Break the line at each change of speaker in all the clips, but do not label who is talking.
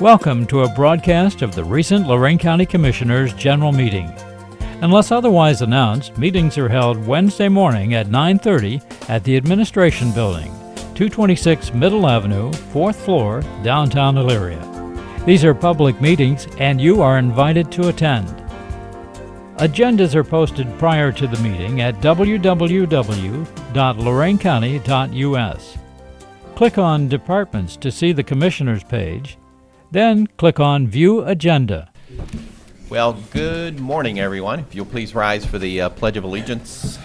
Welcome to a broadcast of the recent Lorain County Commissioners' General Meeting. Unless otherwise announced, meetings are held Wednesday morning at 9:30 at the Administration Building, 226 Middle Avenue, 4th floor, downtown Elyria. These are public meetings and you are invited to attend. Agendas are posted prior to the meeting at www.loraincounty.us. Click on Departments to see the Commissioners page, then click on View Agenda.
Well, good morning, everyone. If you'll please rise for the Pledge of Allegiance.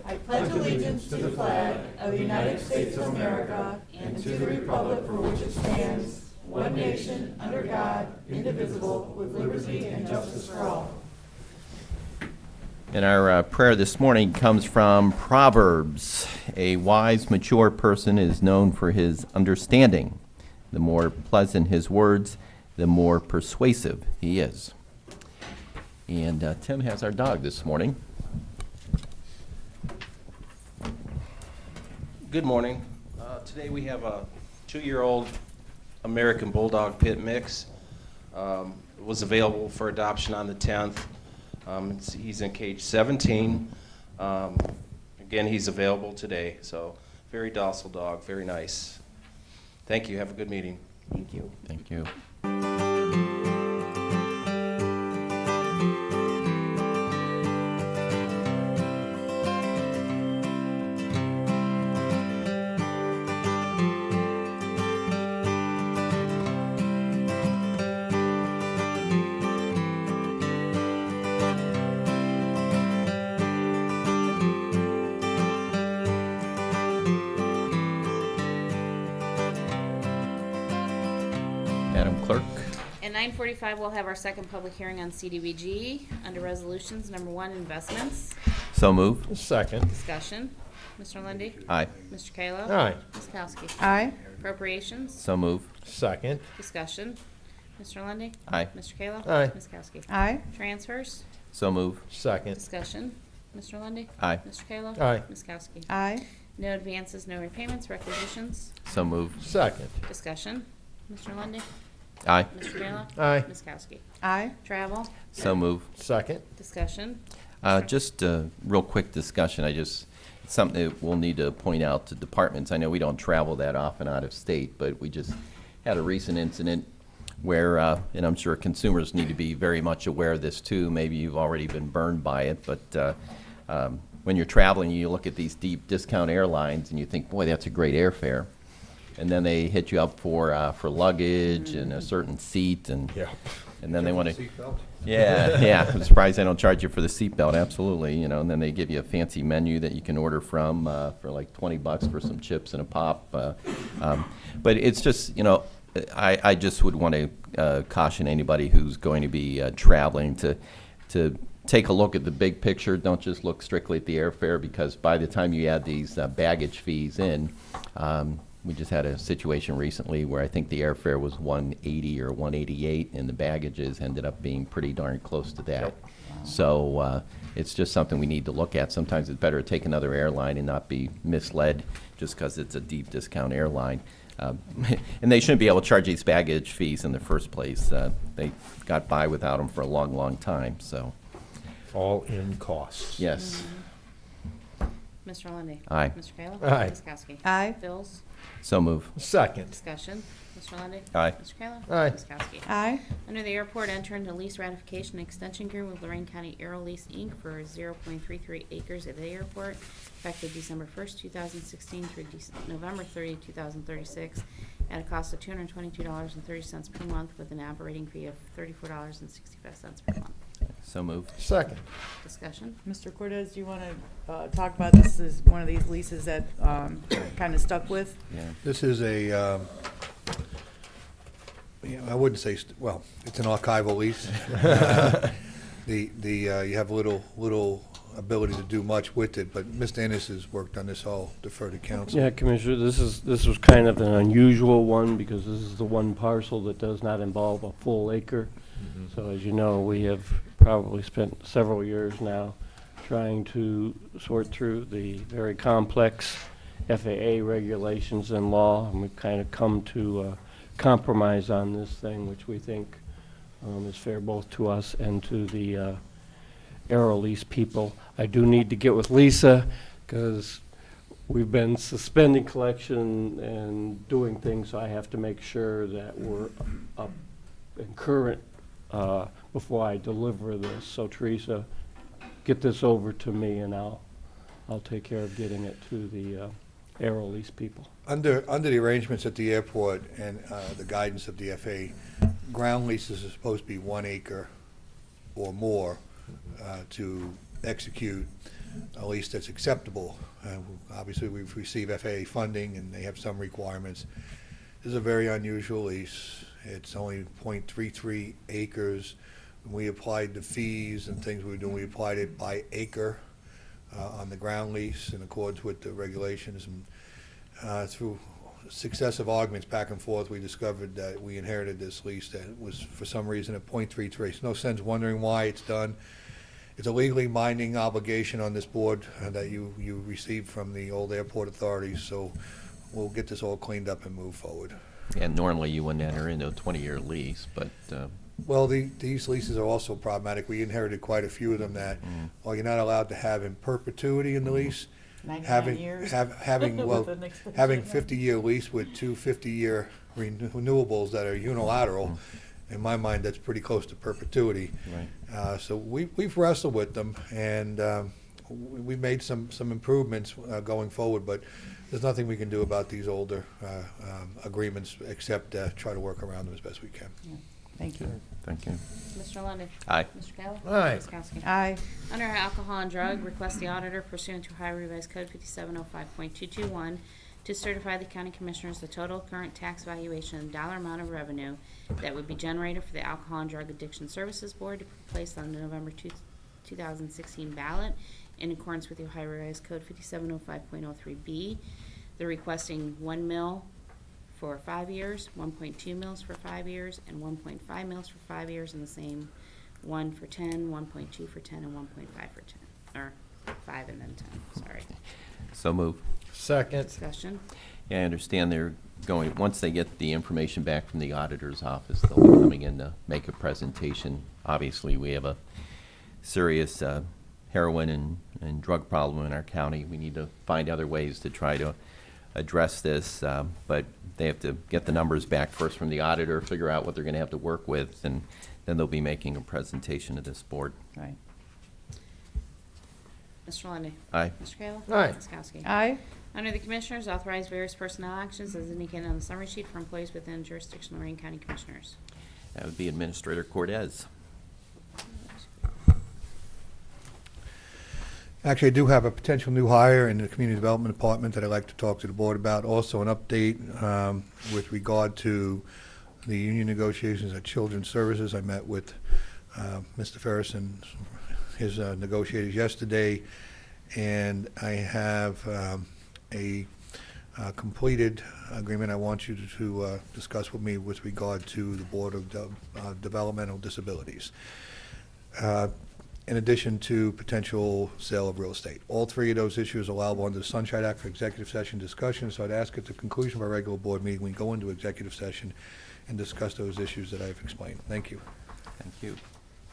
I pledge allegiance to the flag of the United States of America and to the republic for which it stands, one nation, under God, indivisible, with liberty and justice for all.
And our prayer this morning comes from Proverbs. A wise, mature person is known for his understanding. The more pleasant his words, the more persuasive he is. And Tim has our dog this morning.
Good morning. Today we have a 2-year-old American Bulldog Pit Mix. It was available for adoption on the 10th. He's in cage 17. Again, he's available today. So very docile dog, very nice. Thank you. Have a good meeting.
Thank you.
Thank you. Madam Clerk.
At 9:45, we'll have our second public hearing on CDBG. Under resolutions, number 1, investments.
So move.
Second.
Discussion. Mr. Lundy,
Aye.
Mr. Kalo?
Aye.
Ms. Kowski?
Aye.
Appropriations.
So move.
Second.
Discussion. Mr. Lundy,
Aye.
Mr. Kalo?
Aye.
Ms. Kowski?
Aye.
Transfers.
So move.
Second.
Discussion. Mr. Lundy,
Aye.
Mr. Kalo?
Aye.
Ms. Kowski?
Aye.
No advances, no repayments, requisitions.
So move.
Second.
Discussion. Mr. Lundy,
Aye.
Mr. Kalo?
Aye.
Ms. Kowski?
Aye.
Travel.
So move.
Second.
Discussion.
Just a real quick discussion. It's something that we'll need to point out to departments. I know we don't travel that often out of state, but we just had a recent incident where, and I'm sure consumers need to be very much aware of this too. Maybe you've already been burned by it, but when you're traveling, you look at these deep discount airlines and you think, boy, that's a great airfare. And then they hit you up for luggage and a certain seat, and then they want to. Yeah. I'm surprised they don't charge you for the seatbelt. Absolutely, and then they give you a fancy menu that you can order from for like $20 for some chips and a pop. But it's just, I just would want to caution anybody who's going to be traveling to take a look at the big picture. Don't just look strictly at the airfare, because by the time you add these baggage fees in. We just had a situation recently where I think the airfare was $180 or $188, and the baggages ended up being pretty darn close to that. Yep. So it's just something we need to look at. Sometimes it's better to take another airline and not be misled just because it's a deep discount airline. And they shouldn't be able to charge these baggage fees in the first place. They got by without them for a long, long time. So,
All in costs.
yes.
Mr. Lundy,
Aye.
Mr. Kalo?
Aye.
Ms. Kowski?
Aye.
Bills.
So move.
Second.
Discussion. Mr. Lundy,
Aye.
Mr. Kalo?
Aye.
Ms. Kowski?
Aye.
Under the airport, enter into lease ratification extension agreement with Lorain County Air Lease, Inc. for 0.33 acres at the airport, effective December 1st, 2016 through November 30, 2036, at a cost of $222.30 per month with an operating fee of $34.65 per month.
So move.
Second.
Discussion.
Mr. Cortez, do you want to talk about this? Is one of these leases that kind of stuck with?
Yeah.
This is a, I wouldn't say, well, it's an archival lease. You have little ability to do much with it, but Mr. Innes has worked on this. I'll defer to council.
Yeah, Commissioner, this was kind of an unusual one because this is the one parcel that does not involve a full acre. So as you know, we have probably spent several years now trying to sort through the very complex FAA regulations and law, and we've kind of come to compromise on this thing, which we think is fair both to us and to the Aero Lease people. I do need to get with Lisa, because we've been suspending collection and doing things, so I have to make sure that we're up and current before I deliver this. So Teresa, get this over to me, and I'll take care of getting it to the Aero Lease people.
Under the arrangements at the airport and the guidance of the FAA, ground leases are supposed to be 1 acre or more to execute a lease that's acceptable. Obviously, we've received FAA funding, and they have some requirements. This is a very unusual lease. It's only 0.33 acres. When we applied the fees and things we were doing, we applied it by acre on the ground lease in accordance with the regulations. And through successive arguments back and forth, we discovered that we inherited this lease that was, for some reason, at 0.33. There's no sense wondering why it's done. It's a legally binding obligation on this board that you received from the old airport authorities, so we'll get this all cleaned up and move forward.
And normally you wouldn't enter into a 20-year lease, but
Well, these leases are also problematic. We inherited quite a few of them that, well, you're not allowed to have in perpetuity in the lease.
99 years.
Having
With an extension.
having 50-year lease with two 50-year renewables that are unilateral, in my mind, that's pretty close to perpetuity.
right.
So we've wrestled with them, and we've made some improvements going forward, but there's nothing we can do about these older agreements except try to work around them as best we can.
Thank you.
Thank you.
Mr. Lundy.
Aye.
Mr. Kayla.
Aye.
Ms. Kowski.
Aye.
Under Alcohol and Drug, request the auditor pursuant to Ohio Revised Code 5705.221 to certify the county commissioners the total current tax valuation and dollar amount of revenue that would be generated for the Alcohol and Drug Addiction Services Board to be placed on the November 2016 ballot in accordance with the Ohio Revised Code 5705.03B. They're requesting 1 mil for 5 years, 1.2 mils for 5 years, and 1.5 mils for 5 years, and the same 1 for 10, 1.2 for 10, and 1.5 for 10, or 5 and then 10, sorry.
So move.
Second.
Discussion.
Yeah, I understand they're going, once they get the information back from the auditor's office, they'll be coming in to make a presentation. Obviously, we have a serious heroin and drug problem in our county. We need to find other ways to try to address this, but they have to get the numbers back first from the auditor, figure out what they're going to have to work with, and then they'll be making a presentation to this board.
Right.
Mr. Lundy.
Aye.
Mr. Kayla.
Aye.
Ms. Kowski.
Aye.
Under the Commissioners, authorize various personnel actions as indicated on the summary sheet for employees within jurisdiction of Lorain County Commissioners.
That would be Administrator Cortez.
Actually, I do have a potential new hire in the Community Development Department that I'd like to talk to the board about. Also, an update with regard to the union negotiations at Children's Services. I met with Mr. Ferris and his negotiators yesterday, and I have a completed agreement I want you to discuss with me with regard to the Board of Developmental Disabilities. In addition to potential sale of real estate. All three of those issues are allowable under the Sunshine Act for executive session discussion, so I'd ask at the conclusion of our regular board meeting, we go into executive session and discuss those issues that I've explained. Thank you.
Thank you.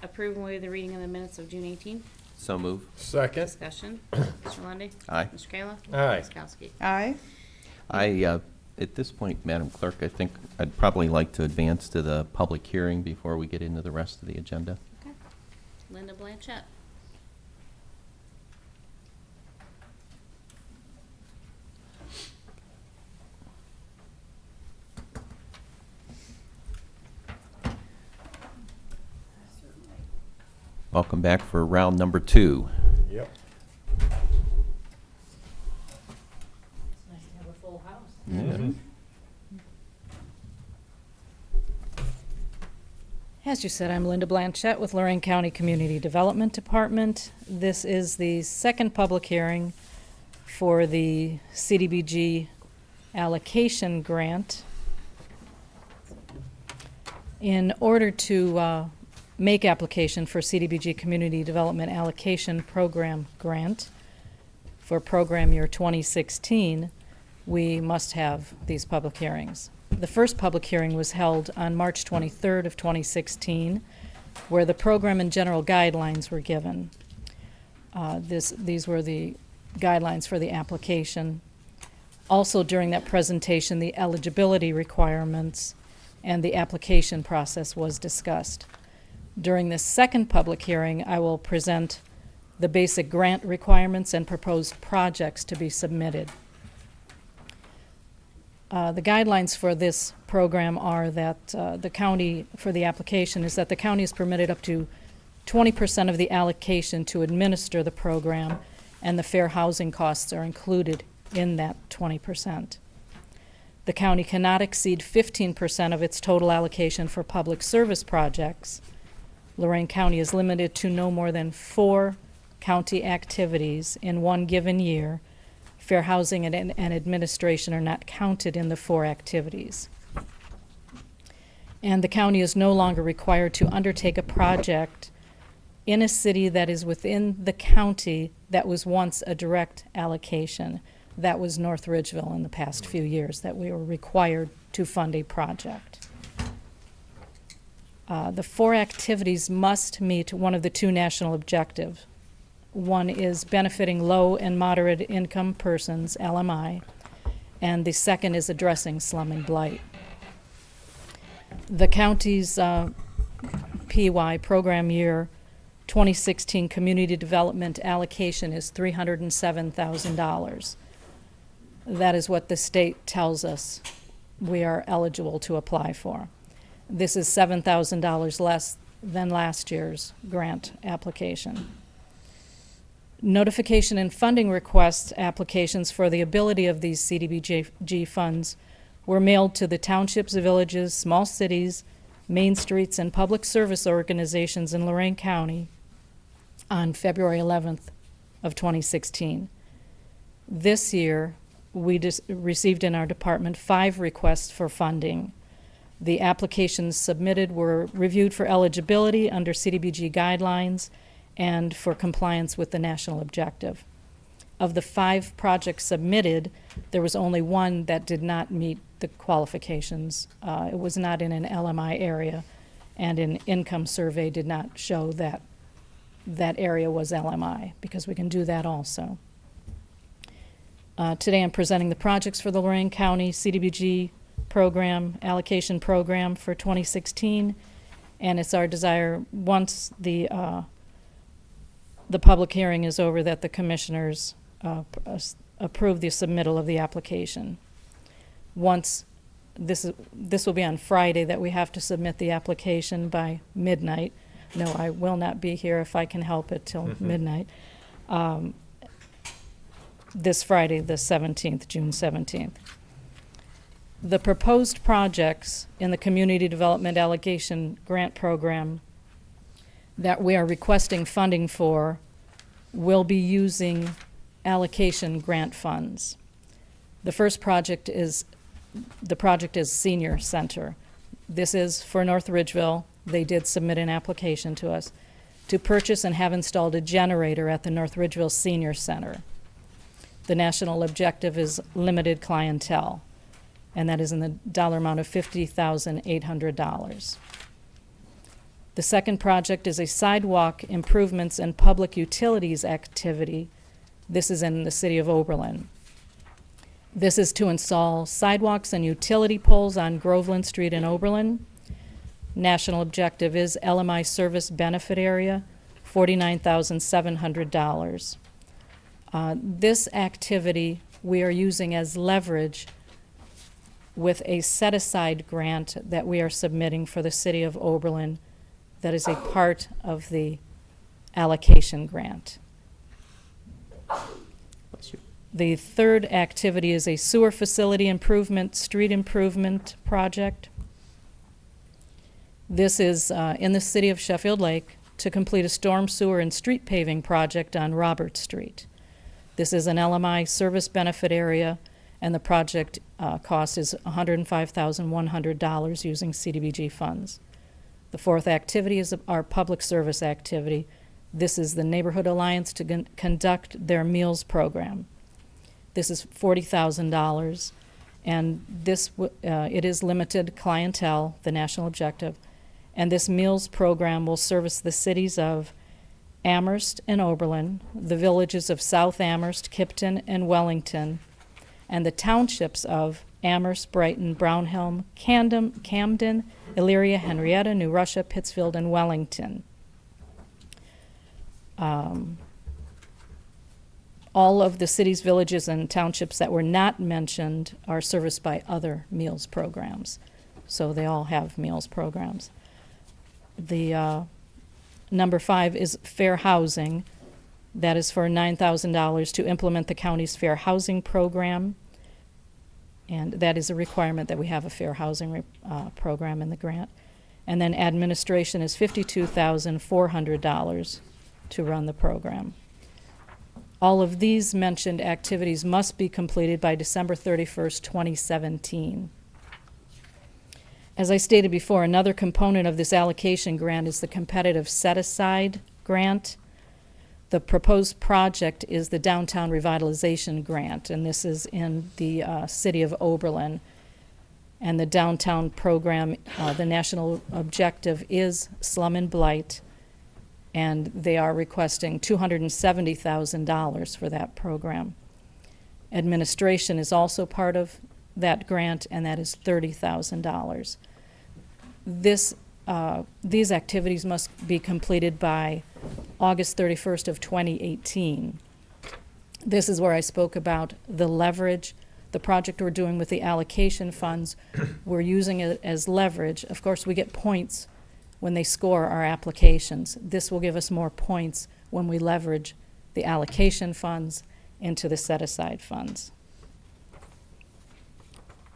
Approve and waive the reading of the minutes of June 18th.
So move.
Second.
Discussion. Mr. Lundy.
Aye.
Mr. Kayla.
Aye.
Ms. Kowski.
Aye.
At this point, Madam Clerk, I think I'd probably like to advance to the public hearing before we get into the rest of the agenda.
Okay. Linda Blanchette.
Welcome back for round number 2.
Yep.
It's nice to have a full house.
Yeah.
As you said, I'm Linda Blanchette with Lorain County Community Development Department. This is the second public hearing for the CDBG allocation grant. In order to make application for CDBG Community Development Allocation Program grant for program year 2016, we must have these public hearings. The first public hearing was held on March 23rd of 2016, where the program and general guidelines were given. These were the guidelines for the application. Also during that presentation, the eligibility requirements and the application process was discussed. During this second public hearing, I will present the basic grant requirements and proposed projects to be submitted. The guidelines for this program are that the county, for the application, is that the county is permitted up to 20% of the allocation to administer the program, and the fair housing costs are included in that 20%. The county cannot exceed 15% of its total allocation for public service projects. Lorain County is limited to no more than 4 county activities in one given year. Fair housing and administration are not counted in the 4 activities. And the county is no longer required to undertake a project in a city that is within the county that was once a direct allocation. That was North Ridgeville in the past few years, that we were required to fund a project. The 4 activities must meet one of the 2 national objectives. One is benefiting low and moderate income persons, LMI, and the second is addressing slum and blight. The county's PY program year 2016 community development allocation is $307,000. That is what the state tells us we are eligible to apply for. This is $7,000 less than last year's grant application. Notification and funding request applications for the ability of these CDBG funds were mailed to the townships, villages, small cities, main streets, and public service organizations in Lorain County on February 11th of 2016. This year, we received in our department 5 requests for funding. The applications submitted were reviewed for eligibility under CDBG guidelines and for compliance with the national objective. Of the 5 projects submitted, there was only 1 that did not meet the qualifications. It was not in an LMI area, and an income survey did not show that that area was LMI, because we can do that also. Today I'm presenting the projects for the Lorain County CDBG program, allocation program for 2016, and it's our desire, once the public hearing is over, that the commissioners approve the submittal of the application. Once this will be on Friday, that we have to submit the application by midnight. No, I will not be here if I can help it till midnight. This Friday, the 17th, June 17th. The proposed projects in the Community Development Allocation Grant Program that we are requesting funding for will be using allocation grant funds. The first project is Senior Center. This is for North Ridgeville. They did submit an application to us to purchase and have installed a generator at the North Ridgeville Senior Center. The national objective is limited clientele, and that is in the dollar amount of $50,800. The second project is a sidewalk improvements and public utilities activity. This is in the city of Oberlin. This is to install sidewalks and utility poles on Groveland Street in Oberlin. National objective is LMI service benefit area, $49,700. This activity we are using as leverage with a set-aside grant that we are submitting for the city of Oberlin that is a part of the allocation grant. The third activity is a sewer facility improvement, street improvement project. This is in the city of Sheffield Lake to complete a storm sewer and street paving project on Robert Street. This is an LMI service benefit area, and the project cost is $105,100 using CDBG funds. The fourth activity is our public service activity. This is the Neighborhood Alliance to conduct their meals program. This is $40,000, And it is limited clientele, the national objective, and this meals program will service the cities of Amherst and Oberlin, the villages of South Amherst, Kipton, and Wellington, and the townships of Amherst, Brighton, Brownhelm, Camden, Elyria, Henrietta, New Russia, Pittsfield, and Wellington. All of the cities, villages, and townships that were not mentioned are serviced by other meals programs. So they all have meals programs. The number 5 is fair housing. That is for $9,000 to implement the county's fair housing program. And that is a requirement that we have a fair housing program in the grant. And then administration is $52,400 to run the program. All of these mentioned activities must be completed by December 31st, 2017. As I stated before, another component of this allocation grant is the competitive set-aside grant. The proposed project is the Downtown Revitalization Grant, and this is in the city of Oberlin. And the downtown program, the national objective is slum and blight, and they are requesting $270,000 for that program. Administration is also part of that grant, and that is $30,000. These activities must be completed by August 31st of 2018. This is where I spoke about the leverage, the project we're doing with the allocation funds. We're using it as leverage. Of course, we get points when they score our applications. This will give us more points when we leverage the allocation funds into the set-aside funds.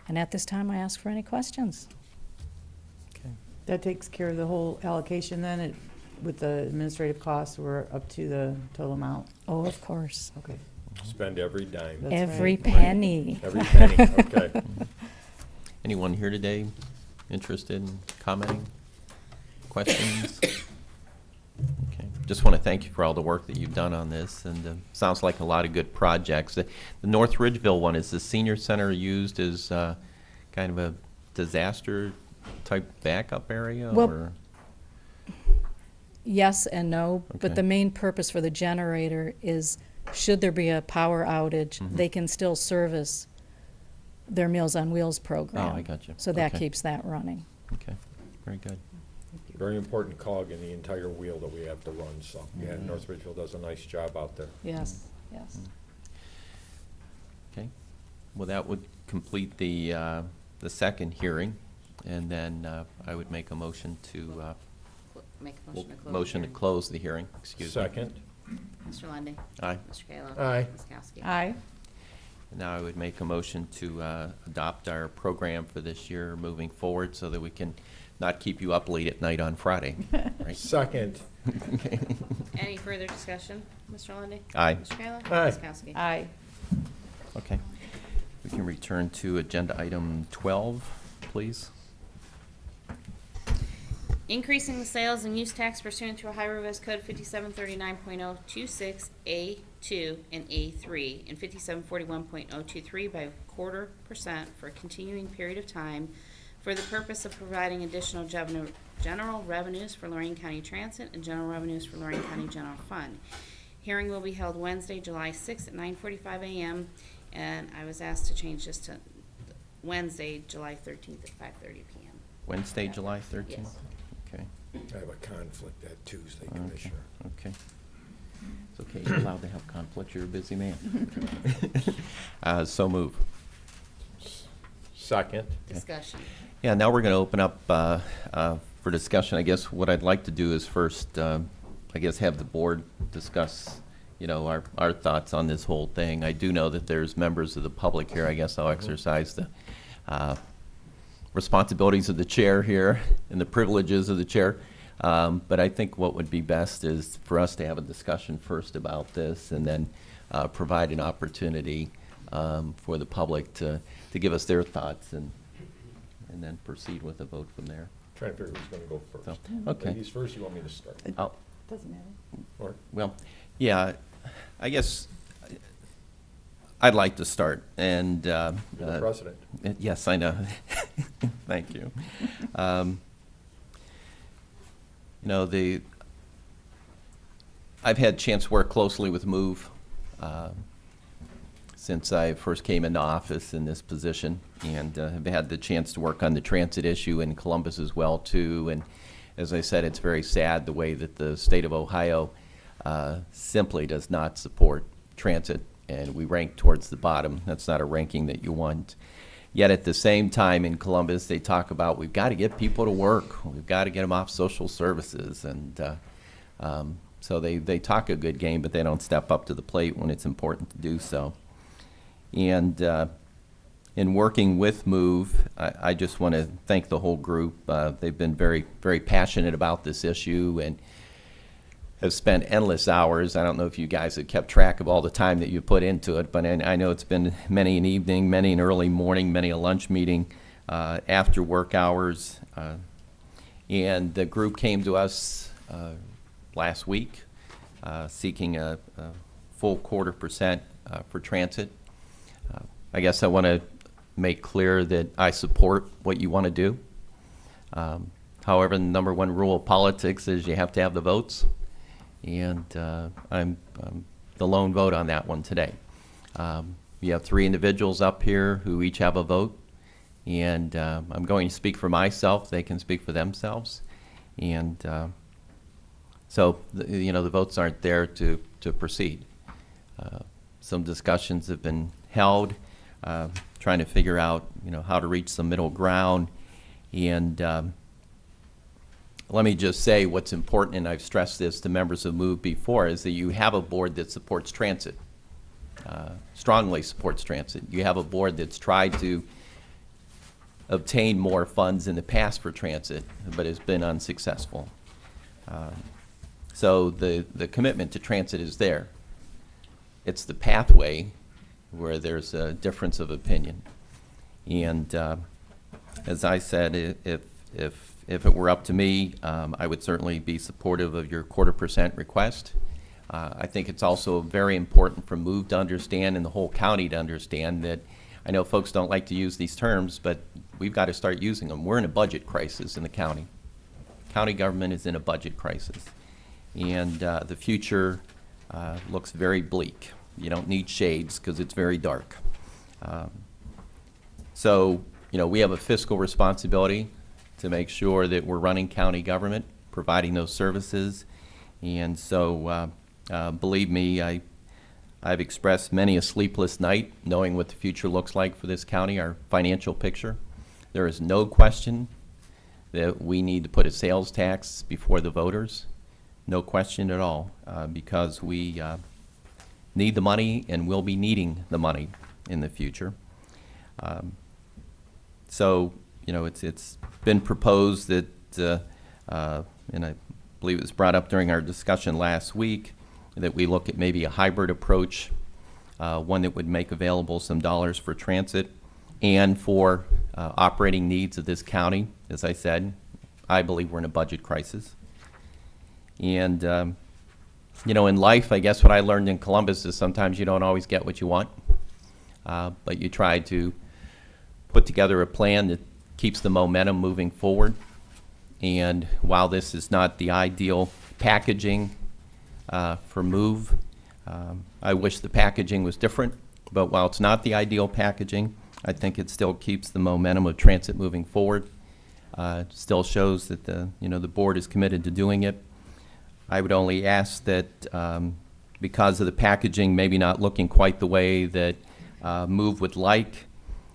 And at this time, I ask for any questions.
That takes care of the whole allocation then, with the administrative costs, we're up to the total amount?
Oh, of course.
Okay.
Spend every dime.
That's
Every
right.
penny.
Every penny, okay.
Anyone here today interested in commenting? Questions? Okay. Just want to thank you for all the work that you've done on this, and sounds like a lot of good projects. The North Ridgeville one, is the senior center used as kind of a disaster type backup area?
Well,
or?
Yes and no,
Okay.
but the main purpose for the generator is, should there be a power outage, they can still service their Meals on Wheels program.
Oh, I got you.
So that
Okay.
keeps that running.
Okay, very good.
Very important cog in the entire wheel that we have to run, so, yeah, North Ridgeville does a nice job out there.
Yes, yes.
Okay, well, that would complete the second hearing, and then I would make a motion to,
Make a motion to close.
motion to
the
close the hearing, excuse me.
Second,
hearing. Mr. Lundy,
Aye.
Mr. Kayla.
Aye.
Ms. Kowski.
Aye.
Now I would make a motion to adopt our program for this year moving forward so that we can not keep you up late at night on Friday. Right?
second,
Any further discussion? Mr. Lundy,
Aye.
Mr. Kayla.
Aye.
Ms. Kowski.
Aye.
Okay. We can return to agenda item 12, please.
Increasing the sales and use tax pursuant to Ohio Revised Code 5739.026A2 and A3 and 5741.023 by 0.25% for a continuing period of time for the purpose of providing additional general revenues for Lorain County Transit and general revenues for Lorain County General Fund. Hearing will be held Wednesday, July 6th at 9:45 a.m. and I was asked to change this to Wednesday, July 13th at 5:30 p.m.
Wednesday, July 13th?
Yes.
Okay.
I have a conflict that Tuesday,
Okay.
Commissioner.
Okay. It's okay, you're allowed to have conflict, you're a busy man. So move.
Second,
Discussion.
Yeah, now we're going to open up for discussion. I guess what I'd like to do is first, I guess, have the board discuss, our thoughts on this whole thing. I do know that there's members of the public here. I guess I'll exercise the responsibilities of the chair here and the privileges of the chair. But I think what would be best is for us to have a discussion first about this and then provide an opportunity for the public to give us their thoughts and then proceed with a vote from there.
trying to figure who's gonna go first.
So, okay.
Ladies first, you want me to start?
Doesn't matter.
Or,
Well, yeah, I guess I'd like to start, and
You're the president.
yes, I know. Thank you. You know, I've had a chance to work closely with MOVE since I first came into office in this position, and have had the chance to work on the transit issue in Columbus as well too. And as I said, it's very sad the way that the state of Ohio simply does not support transit, and we rank towards the bottom. That's not a ranking that you want. Yet at the same time in Columbus, they talk about we've got to get people to work, we've got to get them off social services, and so they talk a good game, but they don't step up to the plate when it's important to do so. And in working with MOVE, I just want to thank the whole group. They've been very, very passionate about this issue and have spent endless hours. I don't know if you guys have kept track of all the time that you put into it, but I know it's been many an evening, many an early morning, many a lunch meeting, after work hours. And the group came to us last week seeking a full 1/4% for transit. I guess I want to make clear that I support what you want to do. However, the number one rule of politics is you have to have the votes. And I'm the lone vote on that one today. You have 3 individuals up here who each have a vote, and I'm going to speak for myself. They can speak for themselves, and so the votes aren't there to proceed. Some discussions have been held, trying to figure out how to reach some middle ground, and let me just say what's important, and I've stressed this to members of MOVE before, is that you have a board that supports transit, strongly supports transit. You have a board that's tried to obtain more funds in the past for transit, but has been unsuccessful. So the commitment to transit is there. It's the pathway where there's a difference of opinion. And as I said, if it were up to me, I would certainly be supportive of your 1/4% request. I think it's also very important for MOVE to understand and the whole county to understand that I know folks don't like to use these terms, but we've got to start using them. We're in a budget crisis in the county. County government is in a budget crisis. And the future looks very bleak. You don't need shades because it's very dark. So, we have a fiscal responsibility to make sure that we're running county government, providing those services. And so, believe me, I've expressed many a sleepless night knowing what the future looks like for this county, our financial picture. There is no question that we need to put a sales tax before the voters. No question at all, because we need the money and will be needing the money in the future. So, it's been proposed that, and I believe it was brought up during our discussion last week, that we look at maybe a hybrid approach, one that would make available some dollars for transit and for operating needs of this county. As I said, I believe we're in a budget crisis. And, in life, I guess what I learned in Columbus is sometimes you don't always get what you want, but you try to put together a plan that keeps the momentum moving forward. And while this is not the ideal packaging for MOVE, I wish the packaging was different, but while it's not the ideal packaging, I think it still keeps the momentum of transit moving forward. It still shows that the board is committed to doing it. I would only ask that because of the packaging maybe not looking quite the way that MOVE would like,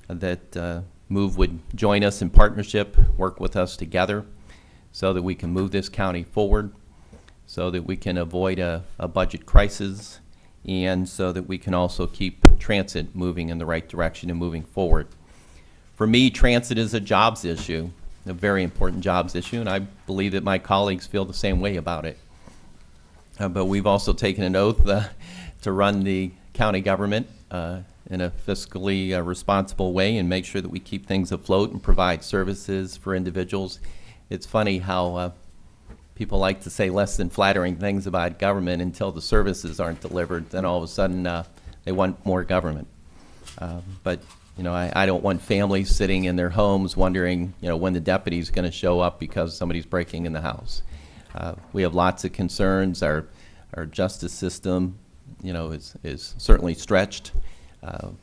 that MOVE would join us in partnership, work with us together so that we can move this county forward, so that we can avoid a budget crisis, and so that we can also keep transit moving in the right direction and moving forward. For me, transit is a jobs issue, a very important jobs issue, and I believe that my colleagues feel the same way about it. But we've also taken an oath to run the county government in a fiscally responsible way and make sure that we keep things afloat and provide services for individuals. It's funny how people like to say less than flattering things about government until the services aren't delivered. Then all of a sudden they want more government. But, you know, I don't want families sitting in their homes wondering, you know, when the deputy's going to show up because somebody's breaking in the house. We have lots of concerns. Our justice system, you know, is certainly stretched.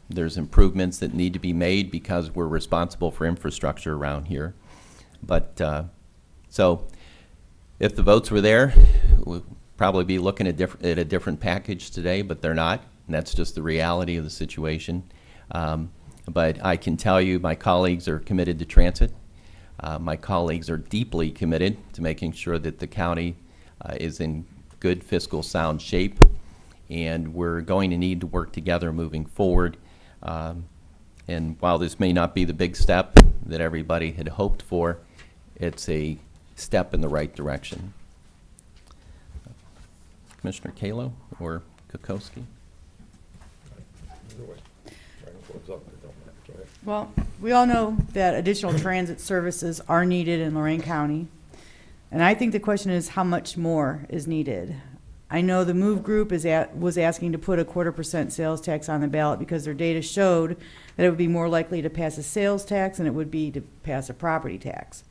There's improvements that need to be made because we're responsible for infrastructure around here. But so if the votes were there, we'd probably be looking at a different package today, but they're not, and that's just the reality of the situation. But I can tell you my colleagues are committed to transit. My colleagues are deeply committed to making sure that the county is in good fiscal sound shape, and we're going to need to work together moving forward. And while this may not be the big step that everybody had hoped for, it's a step in the right direction. Commissioner Kalo or Kokoski?
Either way. Right, what's up, it don't matter. Go ahead.
Well, we all know that additional transit services are needed in Lorain County. And I think the question is how much more is needed. I know the MOVE group was asking to put a 1/4% sales tax on the ballot because their data showed that it would be more likely to pass a sales tax than it would be to pass a property tax.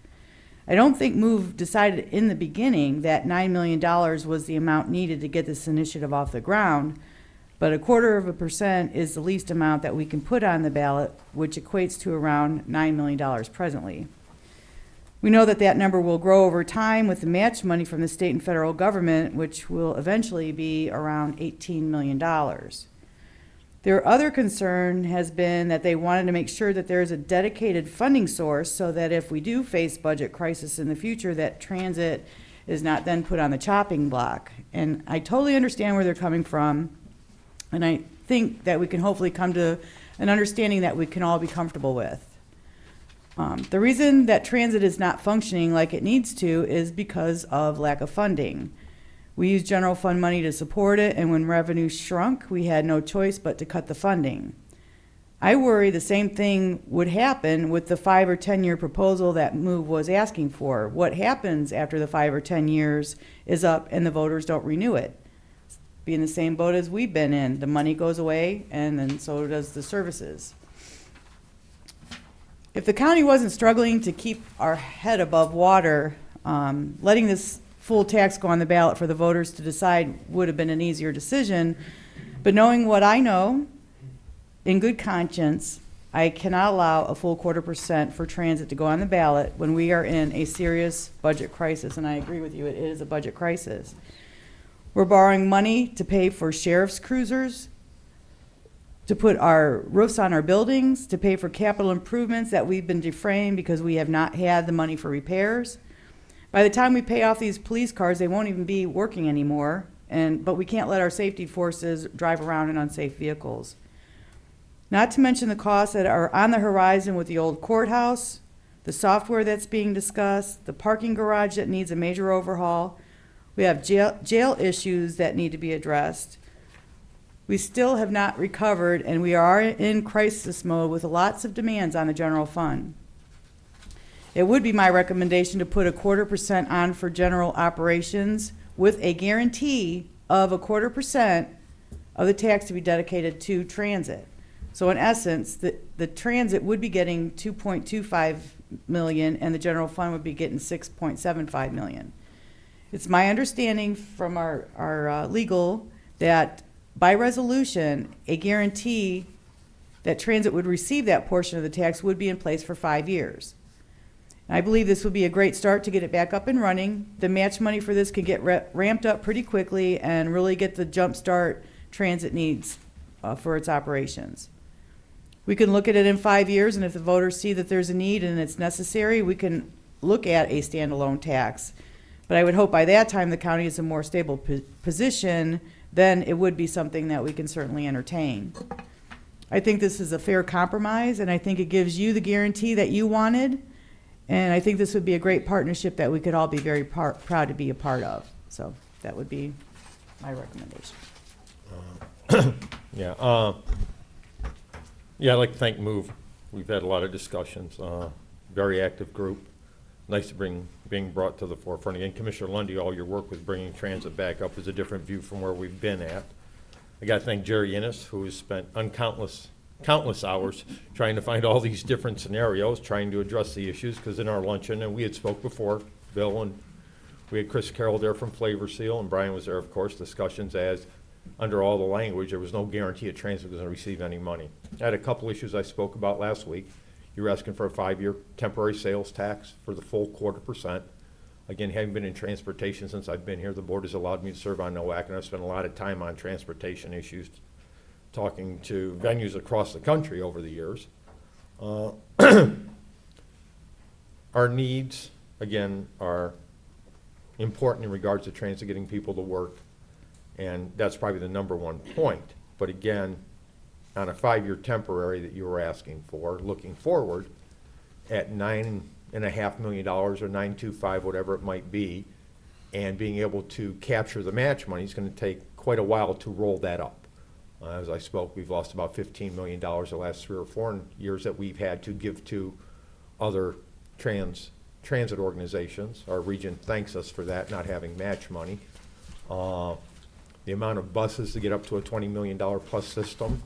I don't think MOVE decided in the beginning that $9 million was the amount needed to get this initiative off the ground, but 1/4% is the least amount that we can put on the ballot, which equates to around $9 million presently. We know that that number will grow over time with the match money from the state and federal government, which will eventually be around $18 million. Their other concern has been that they wanted to make sure that there is a dedicated funding source so that if we do face budget crisis in the future, that transit is not then put on the chopping block. And I totally understand where they're coming from, and I think that we can hopefully come to an understanding that we can all be comfortable with. The reason that transit is not functioning like it needs to is because of lack of funding. We used general fund money to support it, and when revenue shrunk, we had no choice but to cut the funding. I worry the same thing would happen with the 5 or 10 year proposal that MOVE was asking for. What happens after the 5 or 10 years is up and the voters don't renew it? Be in the same boat as we've been in. The money goes away, and then so does the services. If the county wasn't struggling to keep our head above water, letting this full tax go on the ballot for the voters to decide would have been an easier decision. But knowing what I know, in good conscience, I cannot allow a full 1/4% for transit to go on the ballot when we are in a serious budget crisis. And I agree with you, it is a budget crisis. We're borrowing money to pay for sheriff's cruisers, to put our roofs on our buildings, to pay for capital improvements that we've been defraying because we have not had the money for repairs. By the time we pay off these police cars, they won't even be working anymore, but we can't let our safety forces drive around in unsafe vehicles. Not to mention the costs that are on the horizon with the old courthouse, the software that's being discussed, the parking garage that needs a major overhaul. We have jail issues that need to be addressed. We still have not recovered, and we are in crisis mode with lots of demands on the general fund. It would be my recommendation to put a 1/4% on for general operations with a guarantee of a 1/4% of the tax to be dedicated to transit. So in essence, the transit would be getting $2.25 million and the general fund would be getting $6.75 million. It's my understanding from our legal that by resolution, a guarantee that transit would receive that portion of the tax would be in place for 5 years. I believe this would be a great start to get it back up and running. The match money for this could get ramped up pretty quickly and really get the jump start transit needs for its operations. We can look at it in 5 years, and if the voters see that there's a need and it's necessary, we can look at a standalone tax. But I would hope by that time the county is in a more stable position, then it would be something that we can certainly entertain. I think this is a fair compromise, and I think it gives you the guarantee that you wanted. And I think this would be a great partnership that we could all be very proud to be a part of. So that would be my recommendation.
Yeah, I'd like to thank MOVE. We've had a lot of discussions, very active group. Nice to being brought to the forefront. Again, Commissioner Lundy, all your work with bringing transit back up is a different view from where we've been at. I got to thank Jerry Innes, who has spent uncountless countless hours trying to find all these different scenarios, trying to address the issues, because in our luncheon, and we had spoke before, Bill, and we had Chris Carroll there from Flavor Seal, and Brian was there, of course, discussions as under all the language, there was no guarantee a transit was going to receive any money. I had a couple issues I spoke about last week. You were asking for a 5-year temporary sales tax for the full 0.25%. Again, having been in transportation since I've been here, the board has allowed me to serve on NOACA, and I've spent a lot of time on transportation issues, talking to venues across the country over the years. Our needs, again, are important in regards to transit, getting people to work, and that's probably the number one point. But again, on a 5-year temporary that you were asking for, looking forward at $9.5 million or 925, whatever it might be, and being able to capture the match money is going to take quite a while to roll that up. As I spoke, we've lost about $15 million the last 3 or 4 years that we've had to give to other transit organizations. Our region thanks us for that, not having match money. The amount of buses to get up to a $20 million plus system,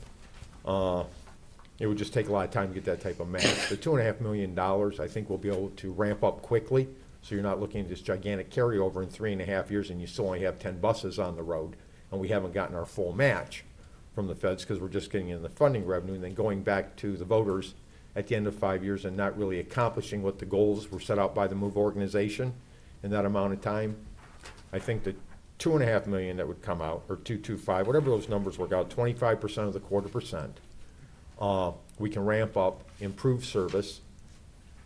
it would just take a lot of time to get that type of match. The $2.5 million, I think we'll be able to ramp up quickly, so you're not looking at this gigantic carryover in 3.5 years and you still only have 10 buses on the road, and we haven't gotten our full match from the feds because we're just getting in the funding revenue and then going back to the voters at the end of 5 years and not really accomplishing what the goals were set out by the MOVE organization in that amount of time. I think the $2.5 million that would come out, or 225, whatever those numbers work out, 25% of the 0.25%, we can ramp up, improve service,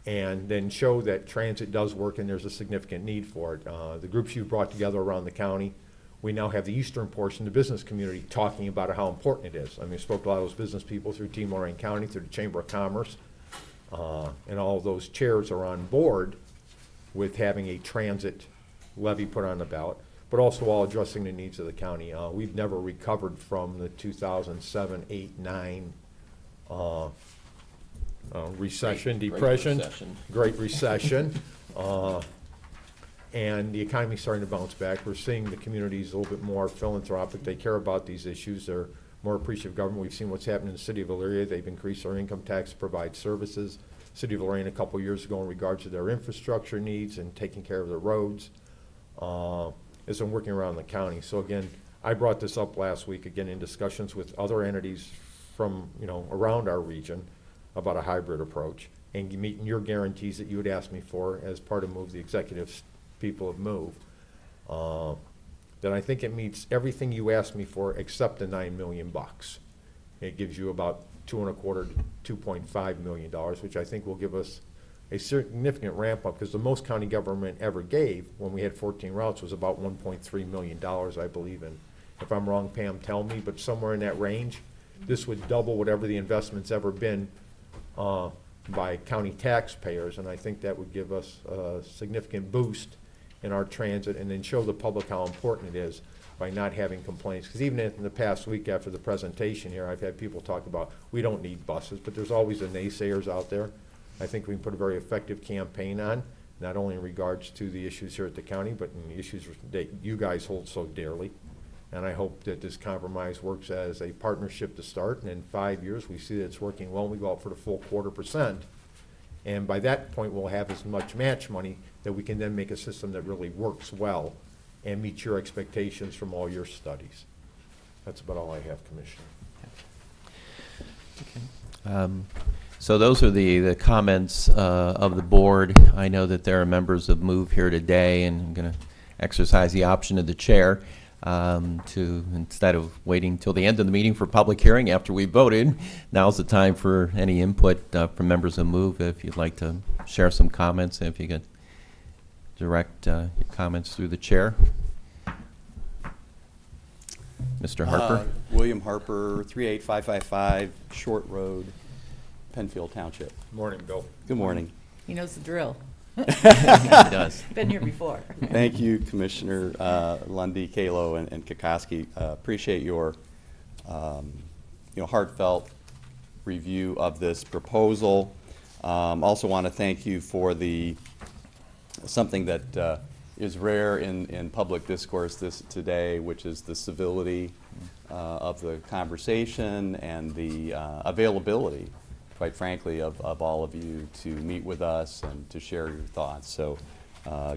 and then show that transit does work and there's a significant need for it. The groups you've brought together around the county, we now have the eastern portion, the business community, talking about how important it is. I mean, we spoke to a lot of those business people through Team Lorain County, through the Chamber of Commerce, and all of those chairs are on board with having a transit levy put on the ballot, but also while addressing the needs of the county. We've never recovered from the 2007, 8, 9 recession, depression, Great Recession. And the economy's starting to bounce back. We're seeing the communities a little bit more philanthropic. They care about these issues. They're more appreciative of government. We've seen what's happened in the city of Elyria. They've increased their income tax to provide services. City of Lorain a couple years ago in regards to their infrastructure needs and taking care of their roads. As I'm working around the county. So again, I brought this up last week, again, in discussions with other entities from, around our region about a hybrid approach and meeting your guarantees that you would ask me for as part of MOVE, the executive people of MOVE. Then I think it meets everything you asked me for except the $9 million. It gives you about $2.25 to $2.5 million, which I think will give us a significant ramp up, because the most county government ever gave when we had 14 routes was about $1.3 million, I believe. And if I'm wrong, Pam, tell me, but somewhere in that range. This would double whatever the investment's ever been by county taxpayers, and I think that would give us a significant boost in our transit and then show the public how important it is by not having complaints. Because even in the past week after the presentation here, I've had people talk about we don't need buses, but there's always the naysayers out there. I think we can put a very effective campaign on, not only in regards to the issues here at the county, but in the issues that you guys hold so dearly. And I hope that this compromise works as a partnership to start, and in 5 years we see that it's working well, and we go out for the full 0.25%. And by that point we'll have as much match money that we can then make a system that really works well and meets your expectations from all your studies. That's about all I have, Commissioner.
So those are the comments of the board. I know that there are members of MOVE here today, and I'm going to exercise the option of the chair to, instead of waiting till the end of the meeting for public hearing after we voted, now's the time for any input from members of MOVE. If you'd like to share some comments, if you could direct your comments through the chair. Mr. Harper.
William Harper, 38555 Short Road, Penfield Township.
Morning, Bill.
Good morning.
He knows the drill.
He does.
Been here before.
Thank you, Commissioner Lundy, Kalo, and Kokoski. Appreciate your heartfelt review of this proposal. Also want to thank you for something that is rare in public discourse today, which is the civility of the conversation and the availability, quite frankly, of all of you to meet with us and to share your thoughts. So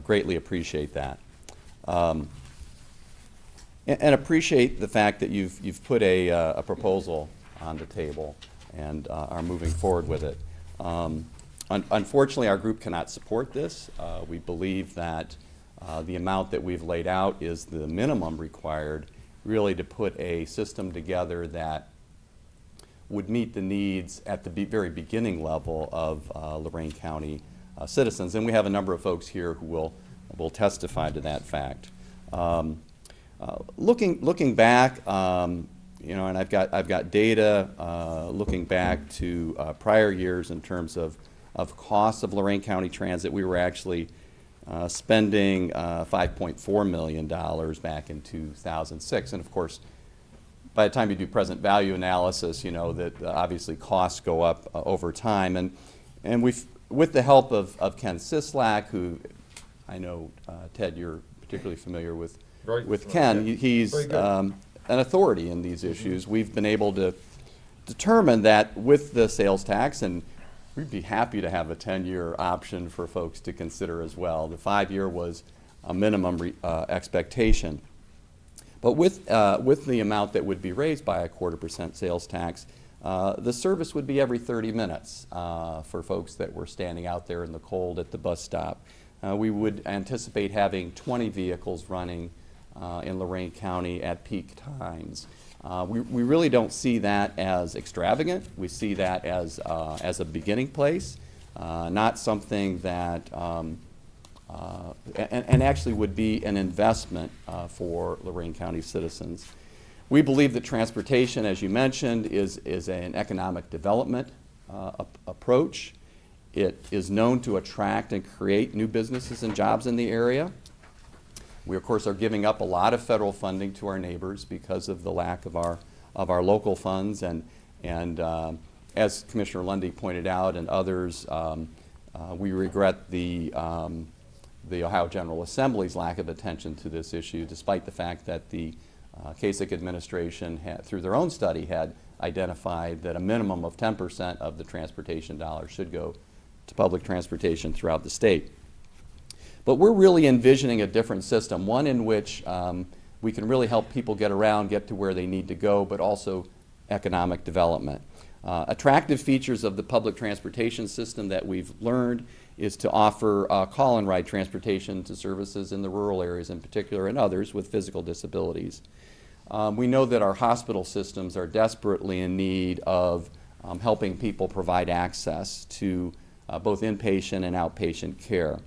greatly appreciate that. And appreciate the fact that you've put a proposal on the table and are moving forward with it. Unfortunately, our group cannot support this. We believe that the amount that we've laid out is the minimum required really to put a system together that would meet the needs at the very beginning level of Lorain County citizens. And we have a number of folks here who will testify to that fact. Looking back, you know, and I've got data looking back to prior years in terms of costs of Lorain County Transit. We were actually spending $5.4 million back in 2006, and of course, by the time you do present value analysis, you know that obviously costs go up over time, and we've, with the help of Ken Sislak, who I know Ted, you're particularly familiar with. With Ken, he's an authority in these issues. We've been able to determine that with the sales tax, and we'd be happy to have a 10-year option for folks to consider as well. The 5-year was a minimum expectation. But with the amount that would be raised by a 0.25% sales tax, the service would be every 30 minutes for folks that were standing out there in the cold at the bus stop. We would anticipate having 20 vehicles running in Lorain County at peak times. We really don't see that as extravagant. We see that as a beginning place, not something that, and actually would be an investment for Lorain County citizens. We believe that transportation, as you mentioned, is an economic development approach. It is known to attract and create new businesses and jobs in the area. We, of course, are giving up a lot of federal funding to our neighbors because of the lack of our local funds. And as Commissioner Lundy pointed out and others, we regret the Ohio General Assembly's lack of attention to this issue, despite the fact that the Kasich administration, through their own study, had identified that a minimum of 10% of the transportation dollars should go to public transportation throughout the state. But we're really envisioning a different system, one in which we can really help people get around, get to where they need to go, but also economic development. Attractive features of the public transportation system that we've learned is to offer call and ride transportation to services in the rural areas in particular and others with physical disabilities. We know that our hospital systems are desperately in need of helping people provide access to both inpatient and outpatient care.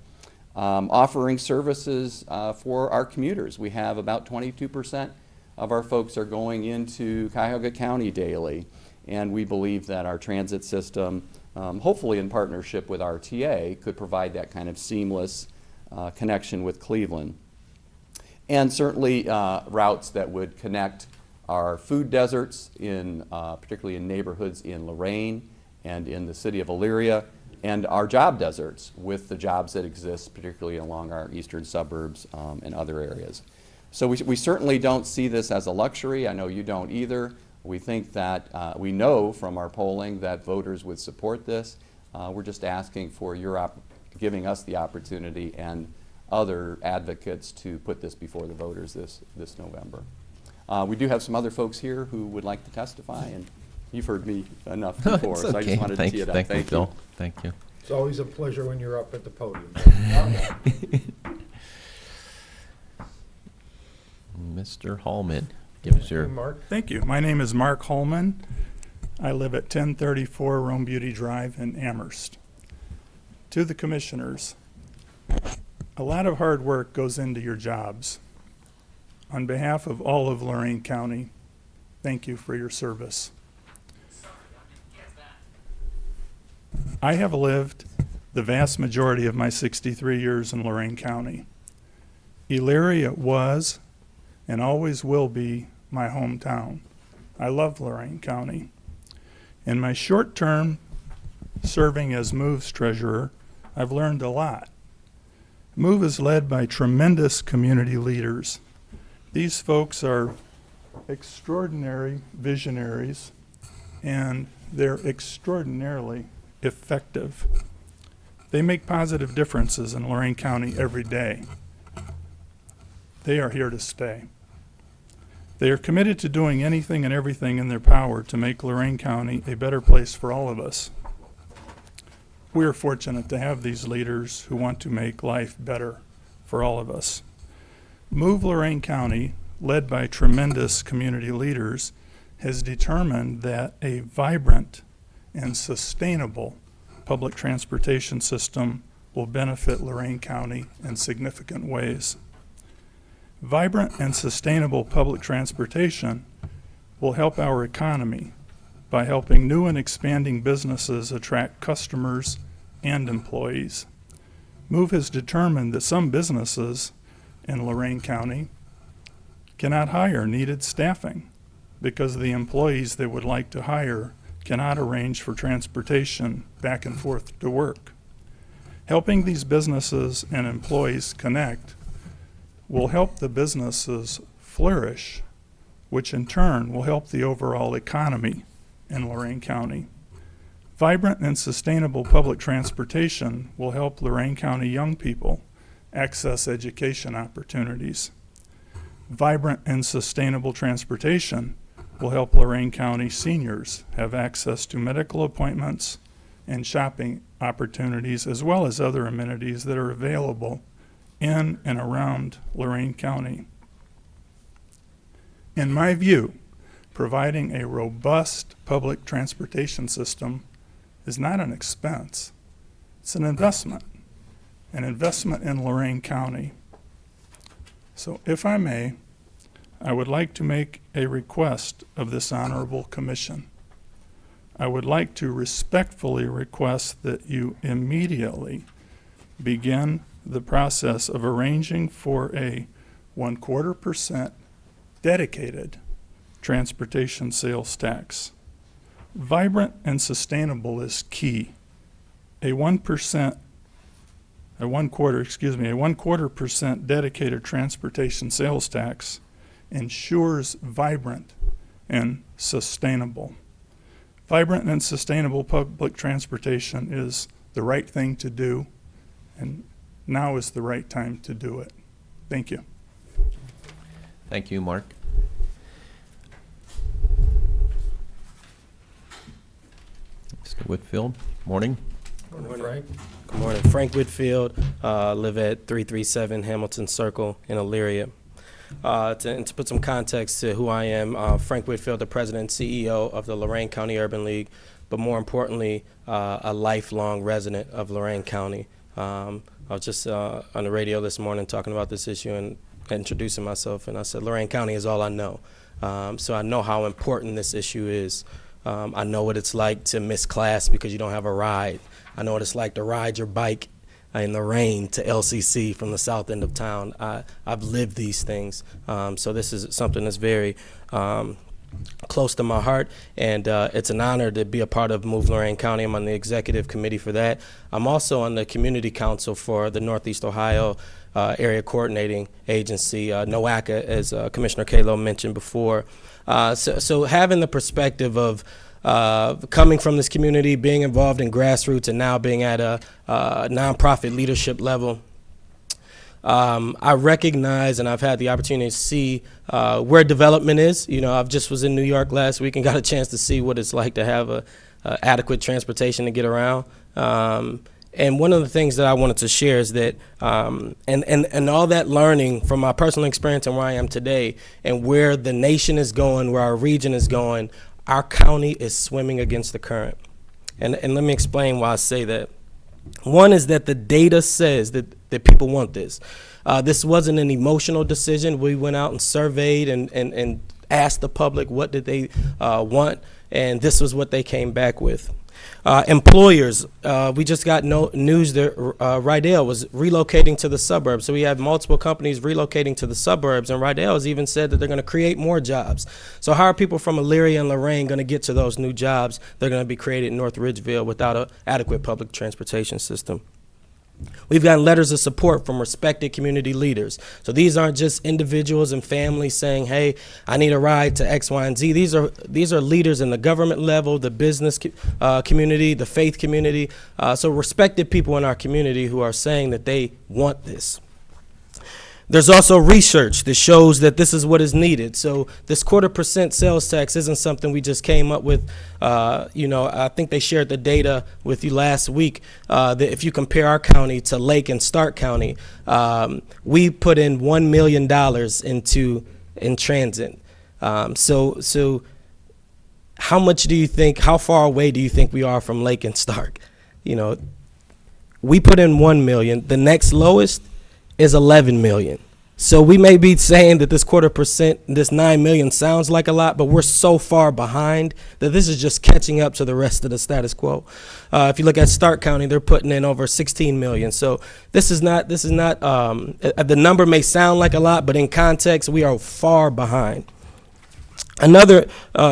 Offering services for our commuters. We have about 22% of our folks are going into Cuyahoga County daily, and we believe that our transit system, hopefully in partnership with RTA, could provide that kind of seamless connection with Cleveland. And certainly routes that would connect our food deserts, particularly in neighborhoods in Lorain and in the city of Elyria, and our job deserts with the jobs that exist, particularly along our eastern suburbs and other areas. So we certainly don't see this as a luxury. I know you don't either. We think that, we know from our polling that voters would support this. We're just asking for your giving us the opportunity and other advocates to put this before the voters this November. We do have some other folks here who would like to testify, and you've heard me enough before, so I just wanted to tee it up.
Thank you, Bill. Thank you.
It's always a pleasure when you're up at the podium.
Mr. Hullman, give us your...
Mark.
Thank you. My name is Mark Hullman. I live at 1034 Rome Beauty Drive in Amherst. To the commissioners, a lot of hard work goes into your jobs. On behalf of all of Lorain County, thank you for your service. I have lived the vast majority of my 63 years in Lorain County. Elyria was and always will be my hometown. I love Lorain County. In my short term serving as MOVE's treasurer, I've learned a lot. MOVE is led by tremendous community leaders. These folks are extraordinary visionaries, and they're extraordinarily effective. They make positive differences in Lorain County every day. They are here to stay. They are committed to doing anything and everything in their power to make Lorain County a better place for all of us. We are fortunate to have these leaders who want to make life better for all of us. Move Lorain County, led by tremendous community leaders, has determined that a vibrant and sustainable public transportation system will benefit Lorain County in significant ways. Vibrant and sustainable public transportation will help our economy by helping new and expanding businesses attract customers and employees. MOVE has determined that some businesses in Lorain County cannot hire needed staffing because the employees they would like to hire cannot arrange for transportation back and forth to work. Helping these businesses and employees connect will help the businesses flourish, which in turn will help the overall economy in Lorain County. Vibrant and sustainable public transportation will help Lorain County young people access education opportunities. Vibrant and sustainable transportation will help Lorain County seniors have access to medical appointments and shopping opportunities, as well as other amenities that are available in and around Lorain County. In my view, providing a robust public transportation system is not an expense. It's an investment in Lorain County. So if I may, I would like to make a request of this honorable commission. I would like to respectfully request that you immediately begin the process of arranging for a 1/4% dedicated transportation sales tax. Vibrant and sustainable is key. A 1/4% dedicated transportation sales tax ensures vibrant and sustainable. Vibrant and sustainable public transportation is the right thing to do, and now is the right time to do it. Thank you.
Thank you, Mark. Mr. Whitfield, morning.
Good morning, Frank.
Good morning. Frank Whitfield, live at 337 Hamilton Circle in Elyria. To put some context to who I am, Frank Whitfield, the president and CEO of the Lorain County Urban League, but more importantly, a lifelong resident of Lorain County. I was just on the radio this morning talking about this issue and introducing myself, and I said Lorain County is all I know. So I know how important this issue is. I know what it's like to miss class because you don't have a ride. I know what it's like to ride your bike in the rain to LCC from the south end of town. I've lived these things. So this is something that's very close to my heart, and it's an honor to be a part of Move Lorain County. I'm on the executive committee for that. I'm also on the community council for the Northeast Ohio Area Coordinating Agency, NOACA, as Commissioner Kalo mentioned before. So having the perspective of coming from this community, being involved in grassroots, and now being at a nonprofit leadership level, I recognize, and I've had the opportunity to see where development is. You know, I've just was in New York last week and got a chance to see what it's like to have adequate transportation to get around. And one of the things that I wanted to share is that, and all that learning from my personal experience and where I am today, and where the nation is going, where our region is going, our county is swimming against the current. And let me explain why I say that. One is that the data says that people want this. This wasn't an emotional decision. We went out and surveyed and asked the public what did they want, and this was what they came back with. Employers, we just got news that Rydell was relocating to the suburbs. So we have multiple companies relocating to the suburbs, and Rydell has even said that they're going to create more jobs. So how are people from Elyria and Lorain going to get to those new jobs? They're going to be created in North Ridgeville without an adequate public transportation system. We've gotten letters of support from respected community leaders. So these aren't just individuals and families saying, hey, I need a ride to X, Y, and Z. These are leaders in the government level, the business community, the faith community. So respected people in our community who are saying that they want this. There's also research that shows that this is what is needed. So this 0.25% sales tax isn't something we just came up with. I think they shared the data with you last week that if you compare our county to Lake and Stark County, we put in $1 million in transit. So how much do you think, how far away do you think we are from Lake and Stark? We put in 1 million. The next lowest is 11 million. So we may be saying that this 0.25%, this 9 million sounds like a lot, but we're so far behind that this is just catching up to the rest of the status quo. If you look at Stark County, they're putting in over 16 million. So this is not, the number may sound like a lot, but in context, we are far behind. Another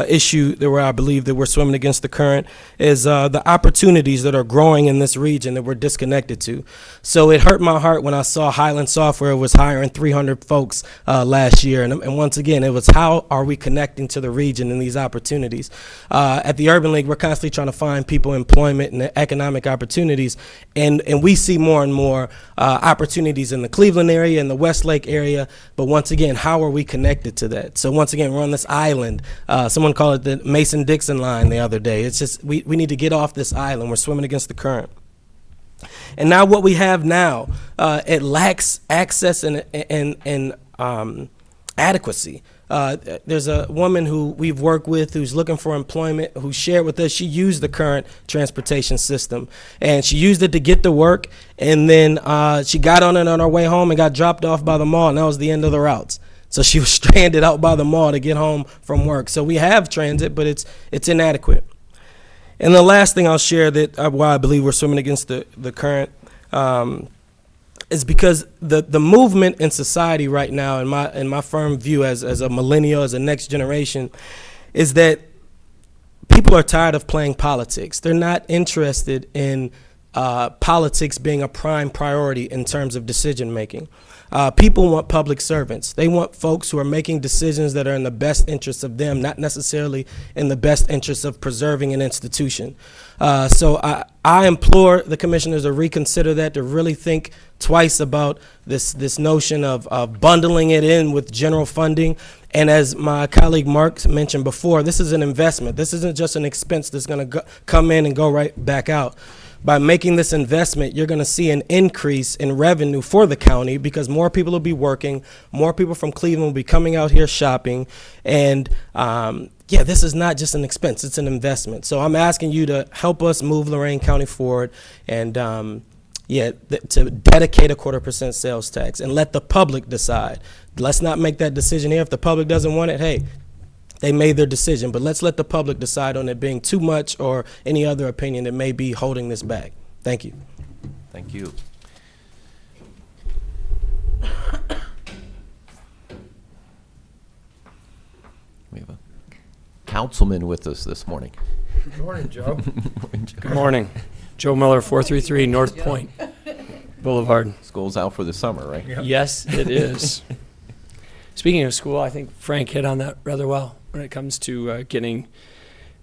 issue that I believe that we're swimming against the current is the opportunities that are growing in this region that we're disconnected to. So it hurt my heart when I saw Highland Software was hiring 300 folks last year. And once again, it was how are we connecting to the region and these opportunities? At the Urban League, we're constantly trying to find people employment and economic opportunities. And we see more and more opportunities in the Cleveland area, in the Westlake area. But once again, how are we connected to that? So once again, we're on this island. Someone called it the Mason-Dixon line the other day. It's just we need to get off this island. We're swimming against the current. And now what we have now, it lacks access and adequacy. There's a woman who we've worked with who's looking for employment who shared with us she used the current transportation system. And she used it to get to work, and then she got on it on her way home and got dropped off by the mall, and that was the end of the routes. So she was stranded out by the mall to get home from work. So we have transit, but it's inadequate. And the last thing I'll share that why I believe we're swimming against the current is because the movement in society right now, in my firm view as a millennial, as a next generation, is that people are tired of playing politics. They're not interested in politics being a prime priority in terms of decision making. People want public servants. They want folks who are making decisions that are in the best interest of them, not necessarily in the best interest of preserving an institution. So I implore the commissioners to reconsider that, to really think twice about this notion of bundling it in with general funding. And as my colleague Mark mentioned before, this is an investment. This isn't just an expense that's going to come in and go right back out. By making this investment, you're going to see an increase in revenue for the county because more people will be working, more people from Cleveland will be coming out here shopping, and this is not just an expense, it's an investment. So I'm asking you to help us move Lorain County forward and to dedicate a 0.25% sales tax and let the public decide. Let's not make that decision here. If the public doesn't want it, hey, they made their decision, but let's let the public decide on it being too much or any other opinion that may be holding this back. Thank you.
Thank you. We have a councilman with us this morning.
Good morning, Joe.
Morning, Joe.
Good morning. Joe Miller, 433 North Point Boulevard.
School's out for the summer, right?
Yep.
Yes, it is. Speaking of school, I think Frank hit on that rather well when it comes to getting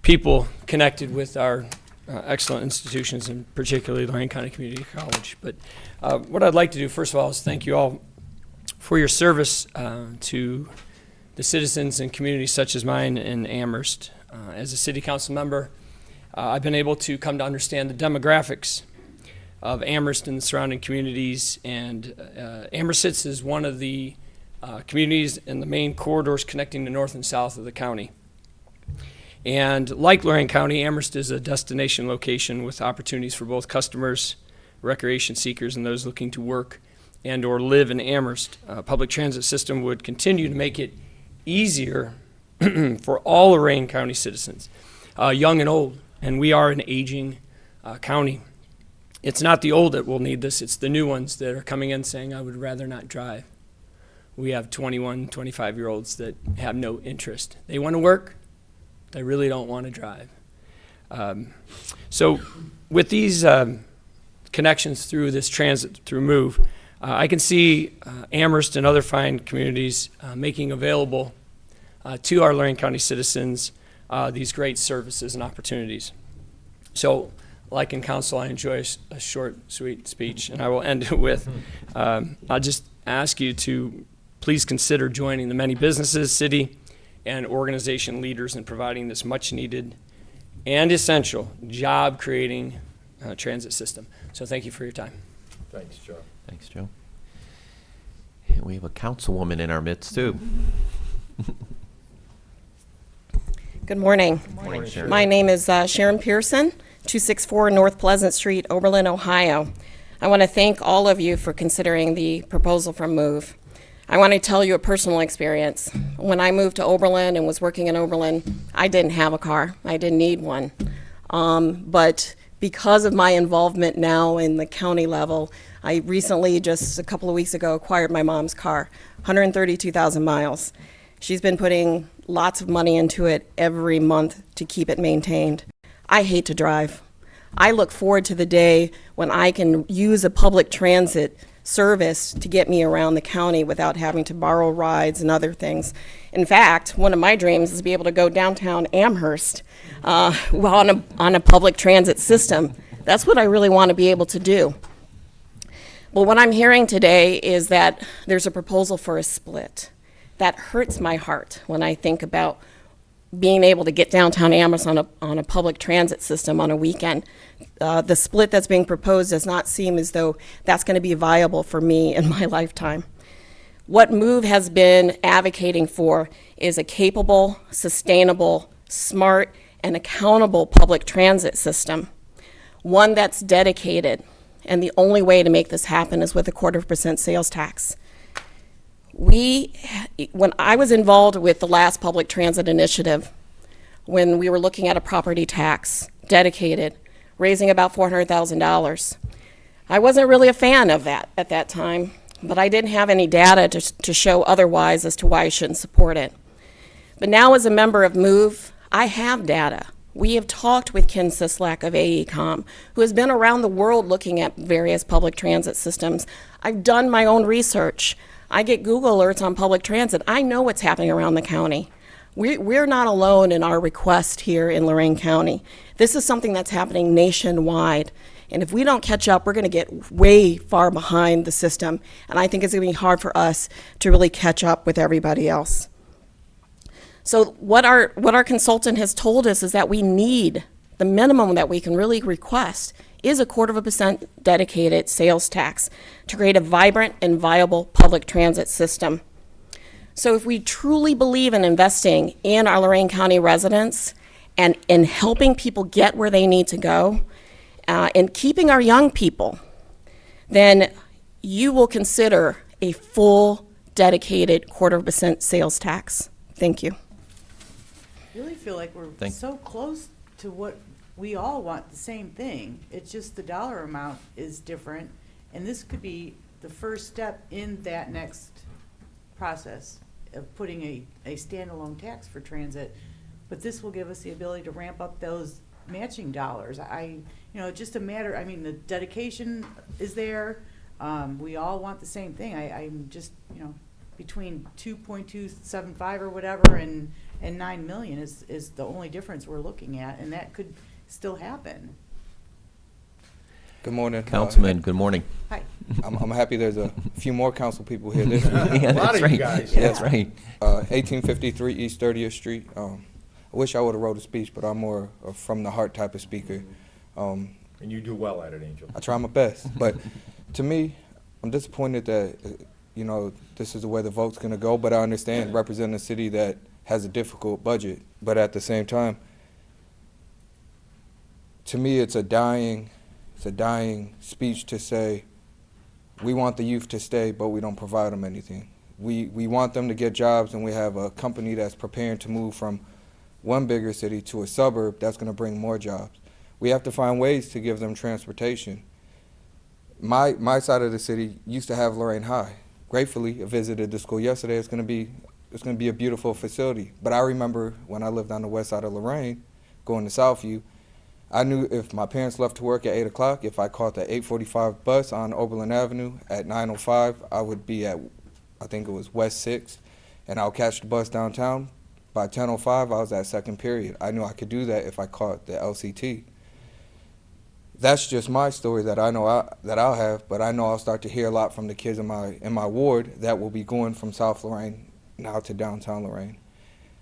people connected with our excellent institutions, and particularly Lorain County Community College. But what I'd like to do, first of all, is thank you all for your service to the citizens and communities such as mine in Amherst. As a city council member, I've been able to come to understand the demographics of Amherst and the surrounding communities, and Amherst sits as one of the communities in the main corridors connecting the north and south of the county. And like Lorain County, Amherst is a destination location with opportunities for both customers, recreation seekers, and those looking to work and or live in Amherst. Public transit system would continue to make it easier for all Lorain County citizens, young and old. And we are an aging county. It's not the old that will need this, it's the new ones that are coming in saying, I would rather not drive. We have 21, 25-year-olds that have no interest. They want to work, they really don't want to drive. So with these connections through this transit, through MOVE. I can see Amherst and other fine communities making available to our Lorain County citizens these great services and opportunities. So, like in council, I enjoy a short, sweet speech, and I will end it with, I'll just ask you to please consider joining the many businesses, city, and organization leaders in providing this much-needed and essential job-creating transit system. So thank you for your time.
Thanks, Joe.
Thanks, Joe. And we have a councilwoman in our midst, too.
Good morning.
Good morning, Sharon.
My name is Sharon Pearson, 264 North Pleasant Street, Oberlin, Ohio. I want to thank all of you for considering the proposal from MOVE. I want to tell you a personal experience. When I moved to Oberlin and was working in Oberlin, I didn't have a car. I didn't need one. But because of my involvement now in the county level, I recently, just a couple of weeks ago, acquired my mom's car, 132,000 miles. She's been putting lots of money into it every month to keep it maintained. I hate to drive. I look forward to the day when I can use a public transit service to get me around the county without having to borrow rides and other things. In fact, one of my dreams is to be able to go downtown Amherst on a public transit system. That's what I really want to be able to do. But what I'm hearing today is that there's a proposal for a split. That hurts my heart when I think about being able to get downtown Amherst on a public transit system on a weekend. The split that's being proposed does not seem as though that's going to be viable for me in my lifetime. What MOVE has been advocating for is a capable, sustainable, smart, and accountable public transit system, one that's dedicated. And the only way to make this happen is with a 0.25% sales tax. When I was involved with the last public transit initiative, when we were looking at a property tax, dedicated, raising about $400,000, I wasn't really a fan of that at that time, but I didn't have any data to show otherwise as to why I shouldn't support it. But now as a member of MOVE, I have data. We have talked with Ken Sislak of AECOM, who has been around the world looking at various public transit systems. I've done my own research. I get Google alerts on public transit. I know what's happening around the county. We're not alone in our request here in Lorain County. This is something that's happening nationwide. And if we don't catch up, we're going to get way far behind the system. And I think it's going to be hard for us to really catch up with everybody else. So what our consultant has told us is that we need, the minimum that we can really request is a 0.25% dedicated sales tax to create a vibrant and viable public transit system. So if we truly believe in investing in our Lorain County residents and in helping people get where they need to go, and keeping our young people, then you will consider a full dedicated 0.25% sales tax. Thank you.
I really feel like we're so close to what we all want, the same thing. It's just the dollar amount is different, and this could be the first step in that next process of putting a standalone tax for transit. But this will give us the ability to ramp up those matching dollars. Just a matter, the dedication is there. We all want the same thing. I'm just, between 2.275 or whatever and 9 million is the only difference we're looking at, and that could still happen.
Good morning.
Councilman, good morning.
Hi.
I'm happy there's a few more council people here this week.
Yeah, that's right. That's right.
1853 East 30th Street. I wish I would have wrote a speech, but I'm more a from the heart type of speaker.
And you do well at it, Angel.
I try my best. But to me, I'm disappointed that, this is the way the vote's going to go, but I understand representing a city that has a difficult budget. But at the same time, to me, it's a dying speech to say we want the youth to stay, but we don't provide them anything. We want them to get jobs, and we have a company that's preparing to move from one bigger city to a suburb that's going to bring more jobs. We have to find ways to give them transportation. My side of the city used to have Lorain High. Gratefully, I visited the school yesterday. It's going to be a beautiful facility. But I remember when I lived on the west side of Lorain, going to Southview, I knew if my parents left to work at 8 o'clock, if I caught the 8:45 bus on Oberlin Avenue at 9:05, I would be at, I think it was West 6th, and I'll catch the bus downtown. By 10:05, I was at second period. I knew I could do that if I caught the LCT. That's just my story that I know that I'll have, but I know I'll start to hear a lot from the kids in my ward that will be going from South Lorain now to downtown Lorain.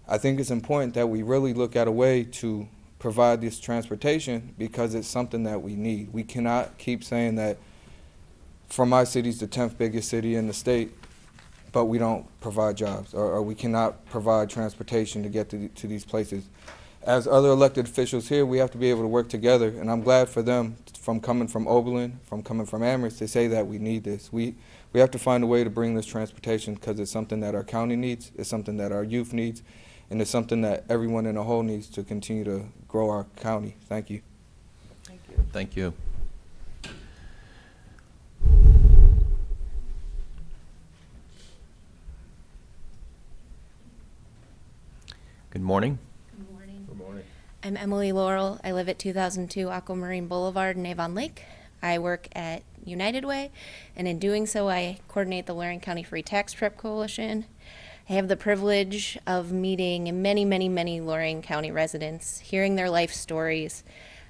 I think it's important that we really look at a way to provide this transportation because it's something that we need. We cannot keep saying that from my city's the 10th biggest city in the state, but we don't provide jobs, or we cannot provide transportation to get to these places. As other elected officials here, we have to be able to work together, and I'm glad for them, from coming from Oberlin, from coming from Amherst, to say that we need this. We have to find a way to bring this transportation because it's something that our county needs, it's something that our youth needs, and it's something that everyone in the whole needs to continue to grow our county. Thank you.
Thank you. Thank you. Good morning.
Good morning.
Good morning.
I'm Emily Laurel. I live at 2002 Aquamarine Boulevard in Avon Lake. I work at United Way, and in doing so, I coordinate the Lorain County Free Tax Prep Coalition. I have the privilege of meeting many, many, many Lorain County residents, hearing their life stories.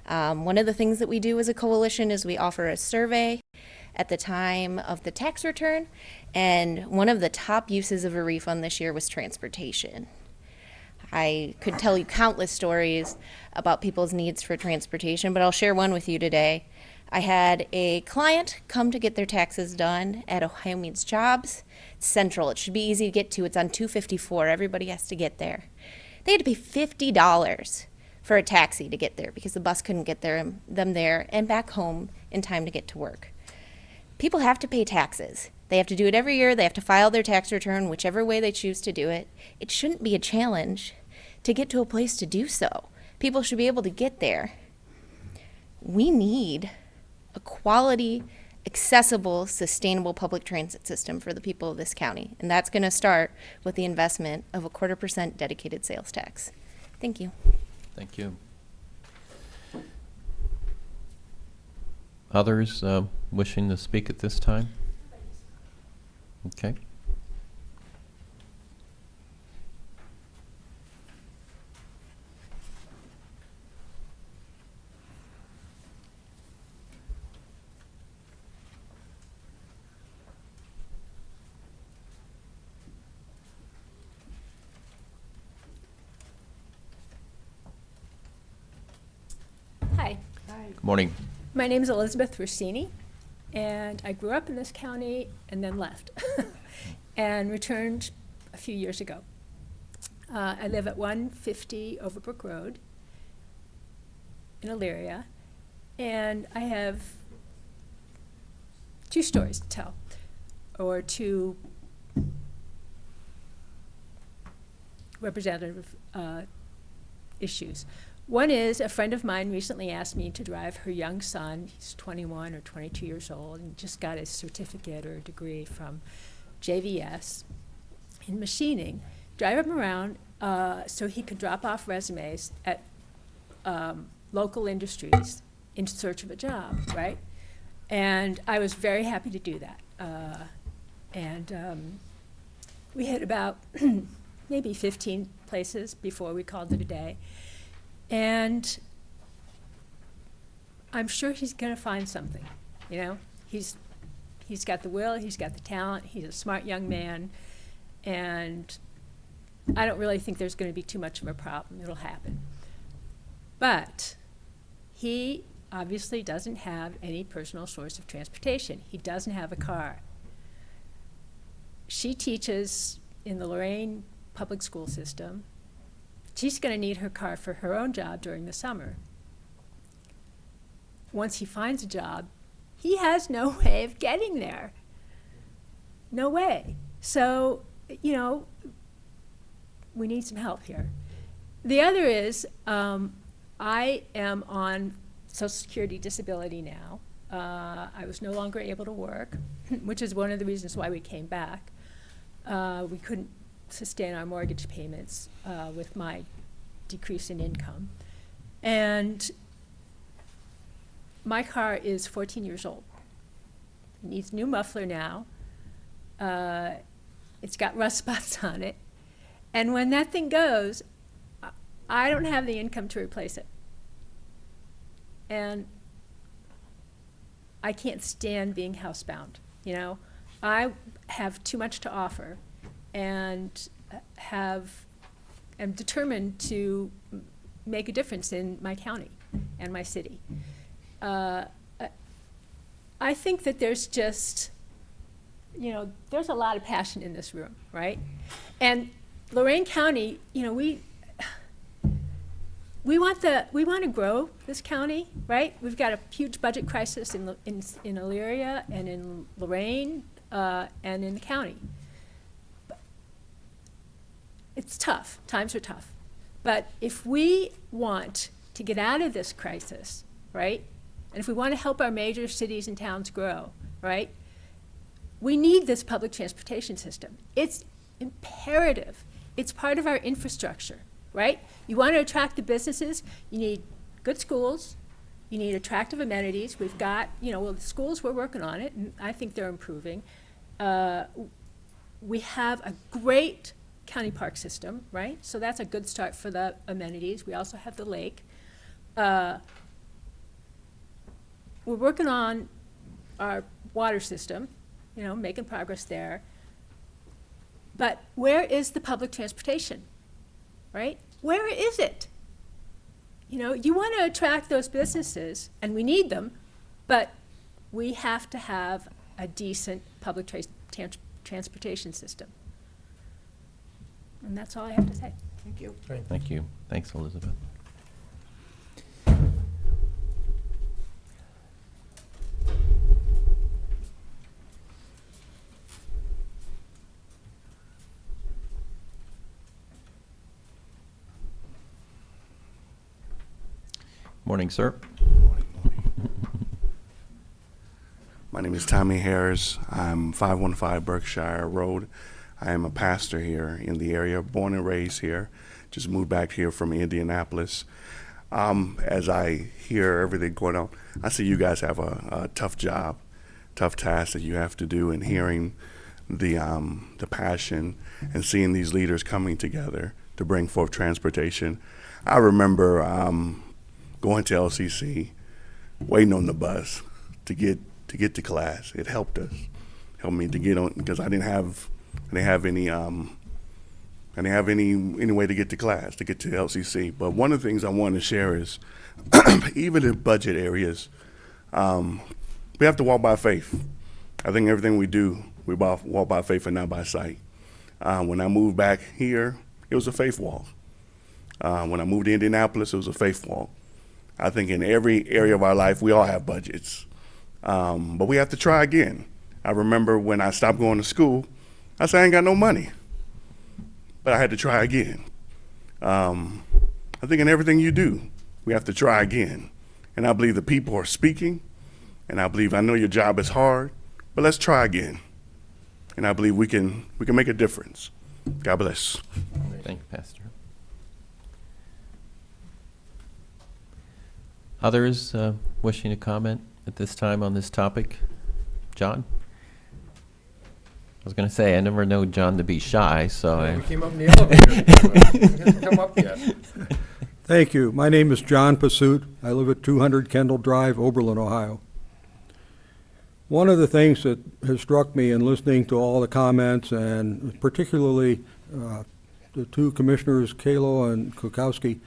One of the things that we do as a coalition is we offer a survey at the time of the tax return, and one of the top uses of a refund this year was transportation. I could tell you countless stories about people's needs for transportation, but I'll share one with you today. I had a client come to get their taxes done at Ohio Means Jobs. It's central. It should be easy to get to. It's on 254. Everybody has to get there. They had to pay $50 for a taxi to get there because the bus couldn't get them there and back home in time to get to work. People have to pay taxes. They have to do it every year. They have to file their tax return, whichever way they choose to do it. It shouldn't be a challenge to get to a place to do so. People should be able to get there. We need a quality, accessible, sustainable public transit system for the people of this county. And that's going to start with the investment of a 0.25% dedicated sales tax. Thank you.
Thank you. Others wishing to speak at this time? Okay.
Hi.
Good morning.
My name is Elizabeth Rossini, and I grew up in this county and then left and returned a few years ago. I live at 150 Overbrook Road in Elyria, and I have two stories to tell, or two representative issues. One is a friend of mine recently asked me to drive her young son. He's 21 or 22 years old and just got his certificate or a degree from JVS in machining. Drive him around so he could drop off resumes at local industries in search of a job, right? And I was very happy to do that. We hit about maybe 15 places before we called it a day. And I'm sure he's going to find something, you know. He's got the will, he's got the talent, he's a smart young man, and I don't really think there's going to be too much of a problem. It'll happen. But he obviously doesn't have any personal source of transportation. He doesn't have a car. She teaches in the Lorain public school system. She's going to need her car for her own job during the summer. Once he finds a job, he has no way of getting there. No way. So, you know, we need some help here. The other is, I am on Social Security disability now. I was no longer able to work, which is one of the reasons why we came back. We couldn't sustain our mortgage payments with my decrease in income. And my car is 14 years old. It needs a new muffler now. It's got rust spots on it. And when that thing goes, I don't have the income to replace it. And I can't stand being housebound, you know? I have too much to offer and am determined to make a difference in my county and my city. I think that there's just, you know, there's a lot of passion in this room, right? And Lorain County, you know, we want to grow this county, right? We've got a huge budget crisis in Elyria and in Lorain and in the county. It's tough. Times are tough. But if we want to get out of this crisis, right, and if we want to help our major cities and towns grow, right, we need this public transportation system. It's imperative. It's part of our infrastructure, right? You want to attract the businesses, you need good schools, you need attractive amenities. We've got, you know, well, the schools, we're working on it, and I think they're improving. We have a great county park system, right? So that's a good start for the amenities. We also have the lake. We're working on our water system, you know, making progress there. But where is the public transportation, right? Where is it? You know, you want to attract those businesses, and we need them, but we have to have a decent public transportation system. And that's all I have to say. Thank you.
Thank you. Thanks, Elizabeth. Morning, sir.
My name is Tommy Harris. I'm 515 Berkshire Road. I am a pastor here in the area, born and raised here. Just moved back here from Indianapolis. As I hear everything going on, I see you guys have a tough job, tough task that you have to do, and hearing the passion and seeing these leaders coming together to bring forth transportation. I remember going to LCC, waiting on the bus to get to class. It helped me to get on, because I didn't have any way to get to class, to get to LCC. But one of the things I want to share is, even in budget areas, we have to walk by faith. I think everything we do, we walk by faith and not by sight. When I moved back here, it was a faith walk. When I moved to Indianapolis, it was a faith walk. I think in every area of our life, we all have budgets, but we have to try again. I remember when I stopped going to school, I said I ain't got no money, but I had to try again. I think in everything you do, we have to try again. And I believe the people are speaking, and I know your job is hard, but let's try again. And I believe we can make a difference. God bless.
Thank you, Pastor. Others wishing to comment at this time on this topic? John? I was going to say, I never know John to be shy, so
We came up in the elevator. He hasn't come up yet.
Thank you. My name is John Pursuit. I live at 200 Kendall Drive, Oberlin, Ohio. One of the things that has struck me in listening to all the comments, and particularly the two commissioners, Kalo and Kokoski,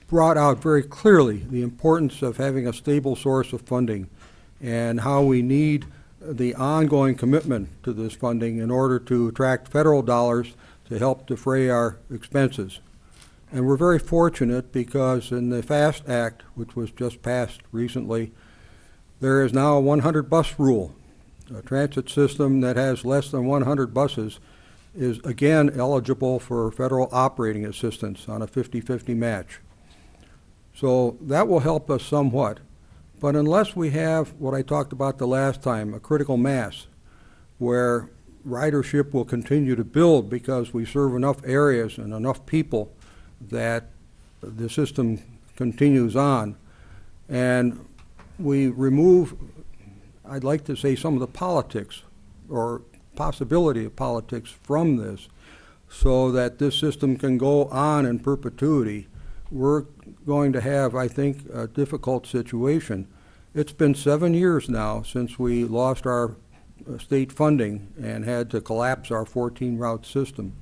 brought out very clearly the importance of having a stable source of funding and how we need the ongoing commitment to this funding in order to attract federal dollars to help defray our expenses. And we're very fortunate because in the FAST Act, which was just passed recently, there is now a 100 bus rule. A transit system that has less than 100 buses is again eligible for federal operating assistance on a 50-50 match. So that will help us somewhat. But unless we have what I talked about the last time, a critical mass, where ridership will continue to build because we serve enough areas and enough people that the system continues on. And we remove, I'd like to say, some of the politics or possibility of politics from this so that this system can go on in perpetuity. We're going to have, I think, a difficult situation. It's been 7 years now since we lost our state funding and had to collapse our 14-route system.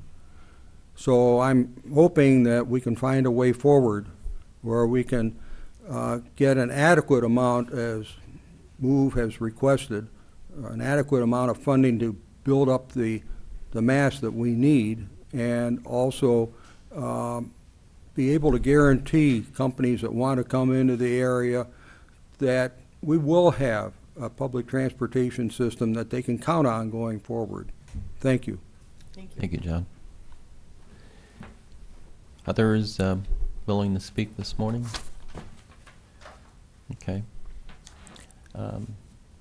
So I'm hoping that we can find a way forward where we can get an adequate amount, as MOVE has requested, an adequate amount of funding to build up the mass that we need, and also be able to guarantee companies that want to come into the area that we will have a public transportation system that they can count on going forward. Thank you.
Thank you, John. Others willing to speak this morning? Okay.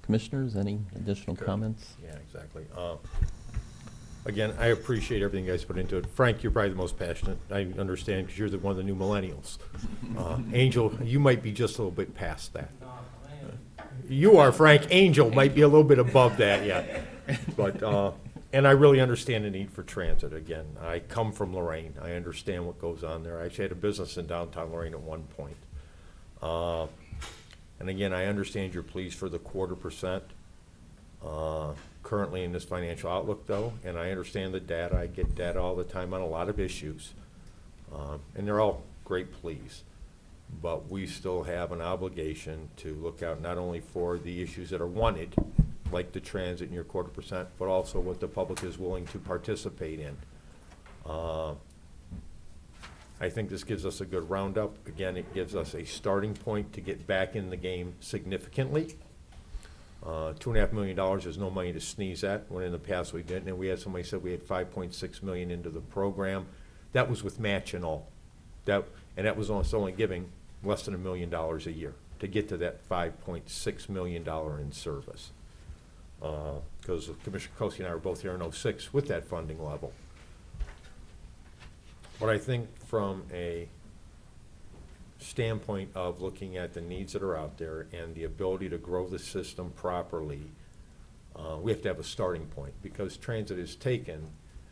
Commissioners, any additional comments?
Yeah, exactly. Again, I appreciate everything you guys put into it. Frank, you're probably the most passionate. I understand because you're one of the new millennials. Angel, you might be just a little bit past that. You are, Frank. Angel might be a little bit above that yet. But, and I really understand the need for transit. Again, I come from Lorain. I understand what goes on there. I actually had a business in downtown Lorain at one point. And again, I understand your pleas for the 0.25%. Currently in this financial outlook, though, and I understand the data. I get data all the time on a lot of issues, and they're all great pleas. But we still have an obligation to look out not only for the issues that are wanted, like the transit and your 0.25%, but also what the public is willing to participate in. I think this gives us a good roundup. Again, it gives us a starting point to get back in the game significantly. $2.5 million is no money to sneeze at, when in the past we didn't. And we had somebody said we had $5.6 million into the program. That was with match and all. And that was only giving less than $1 million a year to get to that $5.6 million in service. Because Commissioner Kokoski and I were both here in '06 with that funding level. But I think from a standpoint of looking at the needs that are out there and the ability to grow the system properly, we have to have a starting point, because transit is taken.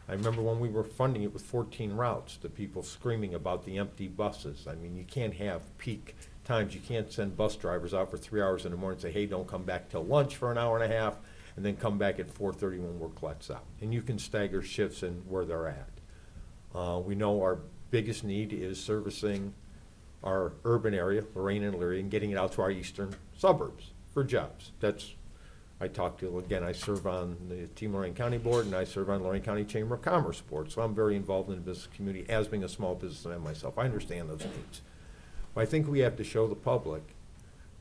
I remember when we were funding it with 14 routes, the people screaming about the empty buses. I mean, you can't have peak times. You can't send bus drivers out for 3 hours in the morning and say, hey, don't come back till lunch for an hour and a half, and then come back at 4:30 when work lets out. And you can stagger shifts in where they're at. We know our biggest need is servicing our urban area, Lorain and Elyria, and getting it out to our eastern suburbs for jobs. I talked to, again, I serve on the Team Lorain County Board, and I serve on Lorain County Chamber of Commerce Board, so I'm very involved in the business community as being a small businessman myself. I understand those needs. But I think we have to show the public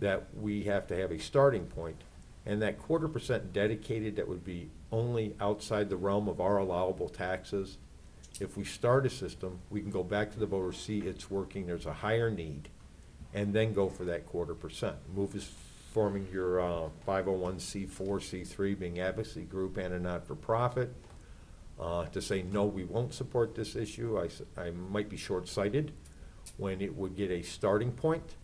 that we have to have a starting point, and that 0.25% dedicated that would be only outside the realm of our allowable taxes. If we start a system, we can go back to the voters, see it's working, there's a higher need, and then go for that 0.25%. MOVE is forming your 501c4, C3, being advocacy group and a not-for-profit, to say, no, we won't support this issue. I might be short-sighted when it would get a starting point.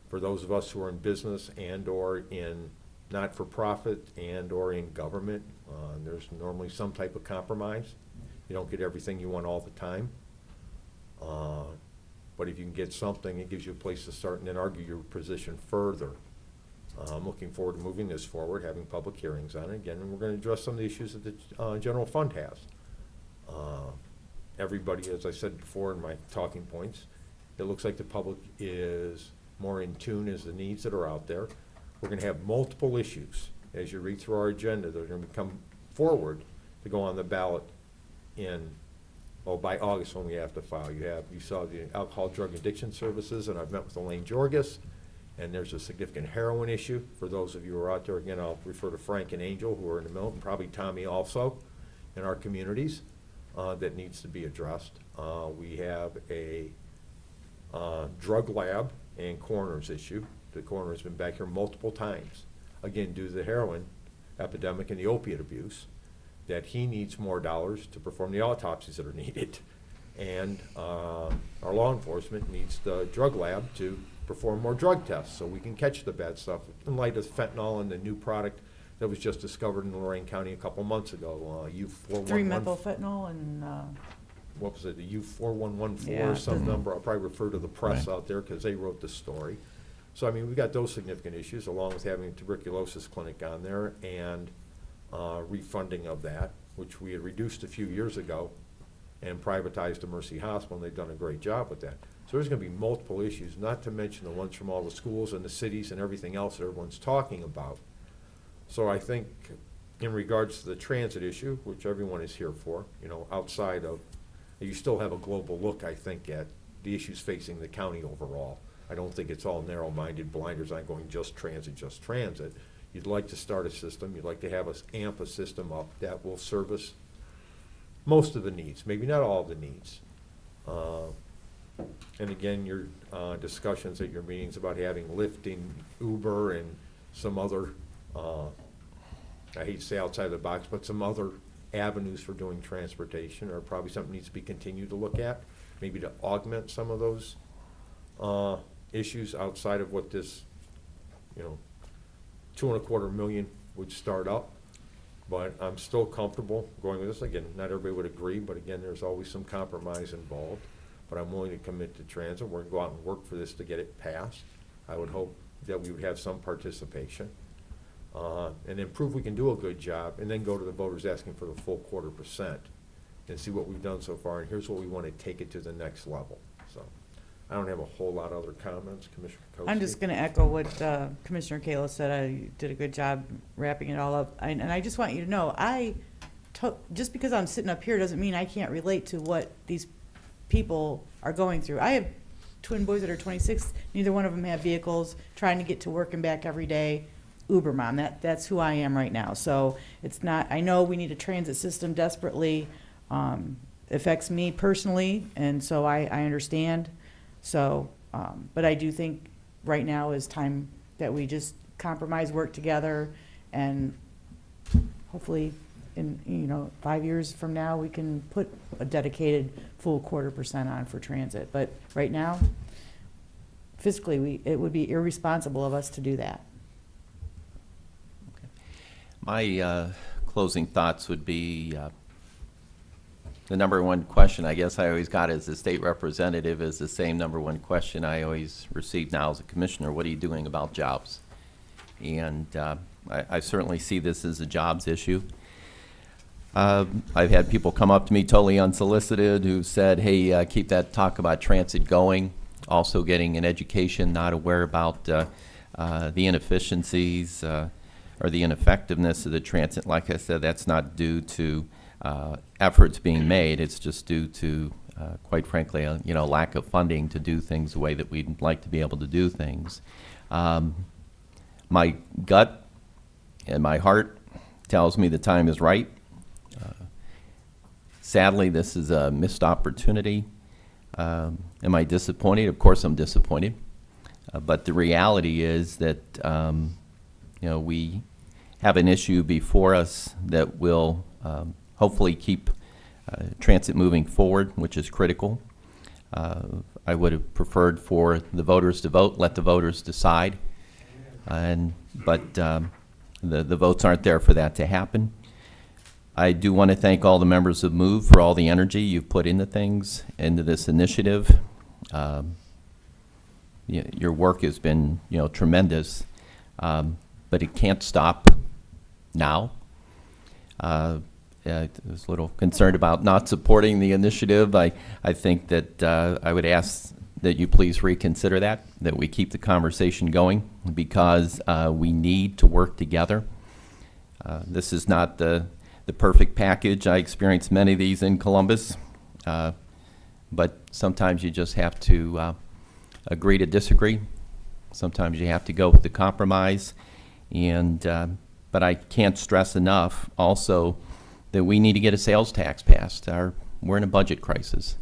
For those of us who are in business and or in not-for-profit and or in government, there's normally some type of compromise. You don't get everything you want all the time. But if you can get something, it gives you a place to start and then argue your position further. I'm looking forward to moving this forward, having public hearings on it again, and we're going to address some of the issues that the general fund has. Everybody, as I said before in my talking points, it looks like the public is more in tune as the needs that are out there. We're going to have multiple issues as you read through our agenda that are going to come forward to go on the ballot by August when we have to file. You saw the alcohol, drug addiction services, and I've met with Elaine Jorgis, and there's a significant heroin issue. For those of you who are out there, again, I'll refer to Frank and Angel, who are in the middle, and probably Tommy also, in our communities, that needs to be addressed. We have a drug lab and coroner's issue. The coroner's been back here multiple times, again, due to the heroin epidemic and the opiate abuse, that he needs more dollars to perform the autopsies that are needed. And our law enforcement needs the drug lab to perform more drug tests so we can catch the bad stuff in light of fentanyl and the new product that was just discovered in Lorain County a couple months ago, U411.
3-methylphenol and,
What was it, the U4114
Yeah,
or some
doesn't-
number? I'll probably refer to the press
Right.
out there because they wrote the story. So, I mean, we've got those significant issues along with having a tuberculosis clinic on there and refunding of that, which we had reduced a few years ago and privatized the Mercy Hospital, and they've done a great job with that. So there's going to be multiple issues, not to mention the ones from all the schools and the cities and everything else that everyone's talking about. So I think in regards to the transit issue, which everyone is here for, you know, outside of, you still have a global look, I think, at the issues facing the county overall. I don't think it's all narrow-minded blinders on going just transit, just transit. You'd like to start a system, you'd like to have us amp a system up that will service most of the needs, maybe not all the needs. And again, your discussions at your meetings about having Lyft and Uber and some other, I hate to say outside the box, but some other avenues for doing transportation are probably something needs to be continued to look at, maybe to augment some of those issues outside of what this, you know, $2.25 million would start up. But I'm still comfortable going with this. Again, not everybody would agree, but again, there's always some compromise involved. But I'm willing to commit to transit. We're gonna go out and work for this to get it passed. I would hope that we would have some participation. And then prove we can do a good job, and then go to the voters asking for the full 0.25% and see what we've done so far, and here's what we want to take it to the next level. So I don't have a whole lot of other comments, Commissioner Kokoski.
I'm just going to echo what Commissioner Kalo said. I did a good job wrapping it all up. And I just want you to know, just because I'm sitting up here doesn't mean I can't relate to what these people are going through. I have twin boys that are 26. Neither one of them have vehicles, trying to get to work and back every day. Uber mom, that's who I am right now. So it's not, I know we need a transit system desperately. Affects me personally, and so I understand. So, but I do think right now is time that we just compromise, work together, and hopefully in 5 years from now we can put a dedicated full 0.25% on for transit. But right now, fiscally, it would be irresponsible of us to do that.
My closing thoughts would be the number one question I guess I always got as a state representative is the same number one question I always receive now as a commissioner. What are you doing about jobs? And I certainly see this as a jobs issue. I've had people come up to me totally unsolicited who said, hey, keep that talk about transit going. Also getting an education, not aware about the inefficiencies or the ineffectiveness of the transit. Like I said, that's not due to efforts being made. It's just due to, quite frankly, lack of funding to do things the way that we'd like to be able to do things. My gut and my heart tells me the time is right. Sadly, this is a missed opportunity. Am I disappointed? Of course I'm disappointed. But the reality is that we have an issue before us that will hopefully keep transit moving forward, which is critical. I would have preferred for the voters to vote, let the voters decide. But the votes aren't there for that to happen. I do want to thank all the members of MOVE for all the energy you've put into things, into this initiative. Your work has been, tremendous, but it can't stop now. I was a little concerned about not supporting the initiative. I think that I would ask that you please reconsider that we keep the conversation going, because we need to work together. This is not the perfect package. I experienced many of these in Columbus, but sometimes you just have to agree to disagree. Sometimes you have to go with the compromise, but I can't stress enough also that we need to get a sales tax passed. We're in a budget crisis,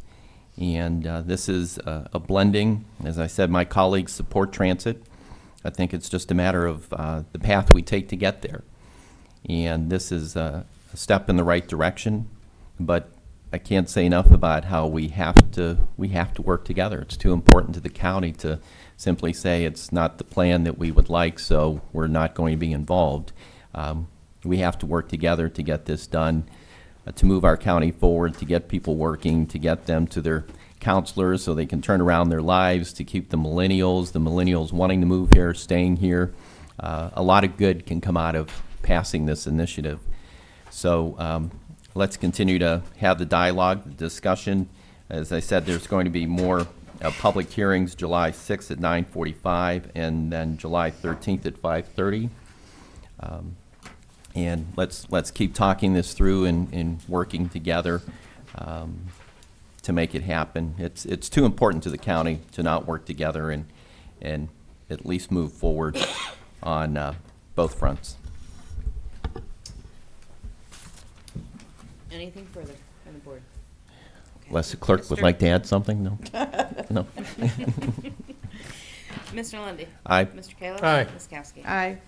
and this is a blending. As I said, my colleagues support transit. I think it's just a matter of the path we take to get there, and this is a step in the right direction, but I can't say enough about how we have to work together. It's too important to the county to simply say it's not the plan that we would like, so we're not going to be involved. We have to work together to get this done, to move our county forward, to get people working, to get them to their counselors so they can turn around their lives, to keep the millennials wanting to move here, staying here. A lot of good can come out of passing this initiative. So let's continue to have the dialogue, the discussion. As I said, there's going to be more public hearings July 6th at 9:45 and then July 13th at 5:30. And let's keep talking this through and working together to make it happen. It's too important to the county to not work together and at least move forward on both fronts.
Anything further from the board? Okay.
Unless the clerk would like to add something? No? No.
Mr. Lundy.
Aye.
Mr. Kalo.
Aye.
Ms. Kowski.
Aye.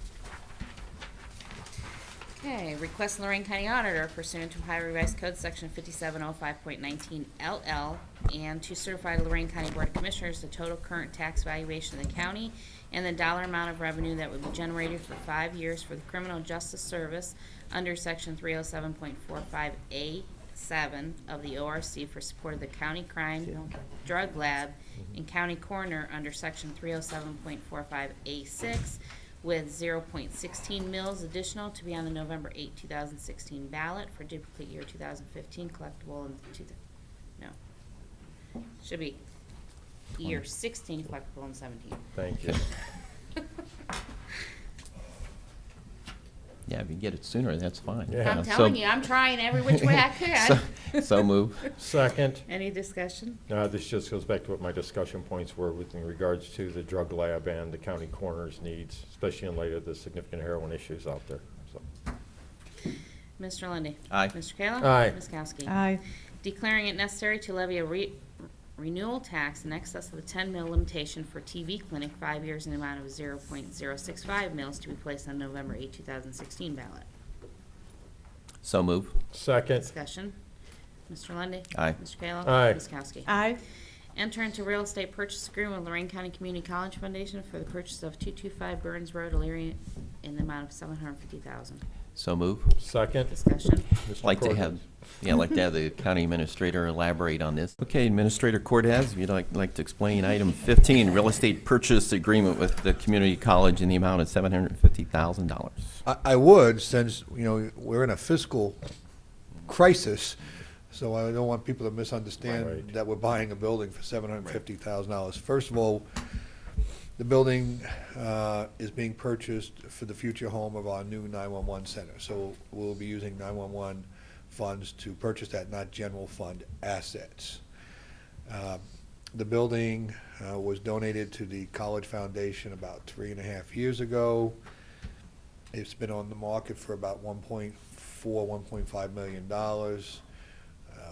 Okay, request Lorain County Auditor pursuant to Ohio Revised Code Section 5705.19 LL and to certify to Lorain County Board of Commissioners the total current tax valuation of the county and the dollar amount of revenue that would be generated for 5 years for the Criminal Justice Service under Section 307.45A7 of the ORC for support of the County Crime Drug Lab and County Coroner under Section 307.45A6 with 0.16 mils additional to be on the November 8, 2016 ballot for duplicate year 2015 collectible in should be year 16 collectible in 17.
Thank you.
Yeah, if you get it sooner, that's fine.
Yeah.
I'm telling you, I'm trying every which way I can.
So move.
Second.
Any discussion?
This just goes back to what my discussion points were with in regards to the drug lab and the county coroner's needs, especially in light of the significant heroin issues out there. So.
Mr. Lundy.
Aye.
Mr. Kayla.
Aye.
Ms. Kowski.
Aye.
Declaring it necessary to levy a renewal tax in excess of the 10 mil limitation for TV clinic 5 years in the amount of 0.065 mils to be placed on November 8, 2016 ballot.
So move.
Second.
Discussion. Mr. Lundy.
Aye.
Mr. Kayla.
Aye.
Ms. Kowski.
Aye.
Enter into real estate purchase agreement with Lorain County Community College Foundation for the purchase of 225 Burns Road, Elyria, in the amount of $750,000.
So move.
Second.
Discussion.
Mr.
Like to
Cortez.
have, yeah, like to have the county administrator elaborate on this. Okay, Administrator Cortez, if you'd like to explain item 15, real estate purchase agreement with the community college in the amount of $750,000.
I would, since, we're in a fiscal crisis, so I don't want people to misunderstand
Right.
that we're buying a building for $750,000. First of all, the building is being purchased for the future home of our new 911 center. So we'll be using 911 funds to purchase that, not general fund assets. The building was donated to the College Foundation about 3.5 years ago. It's been on the market for about $1.5 million.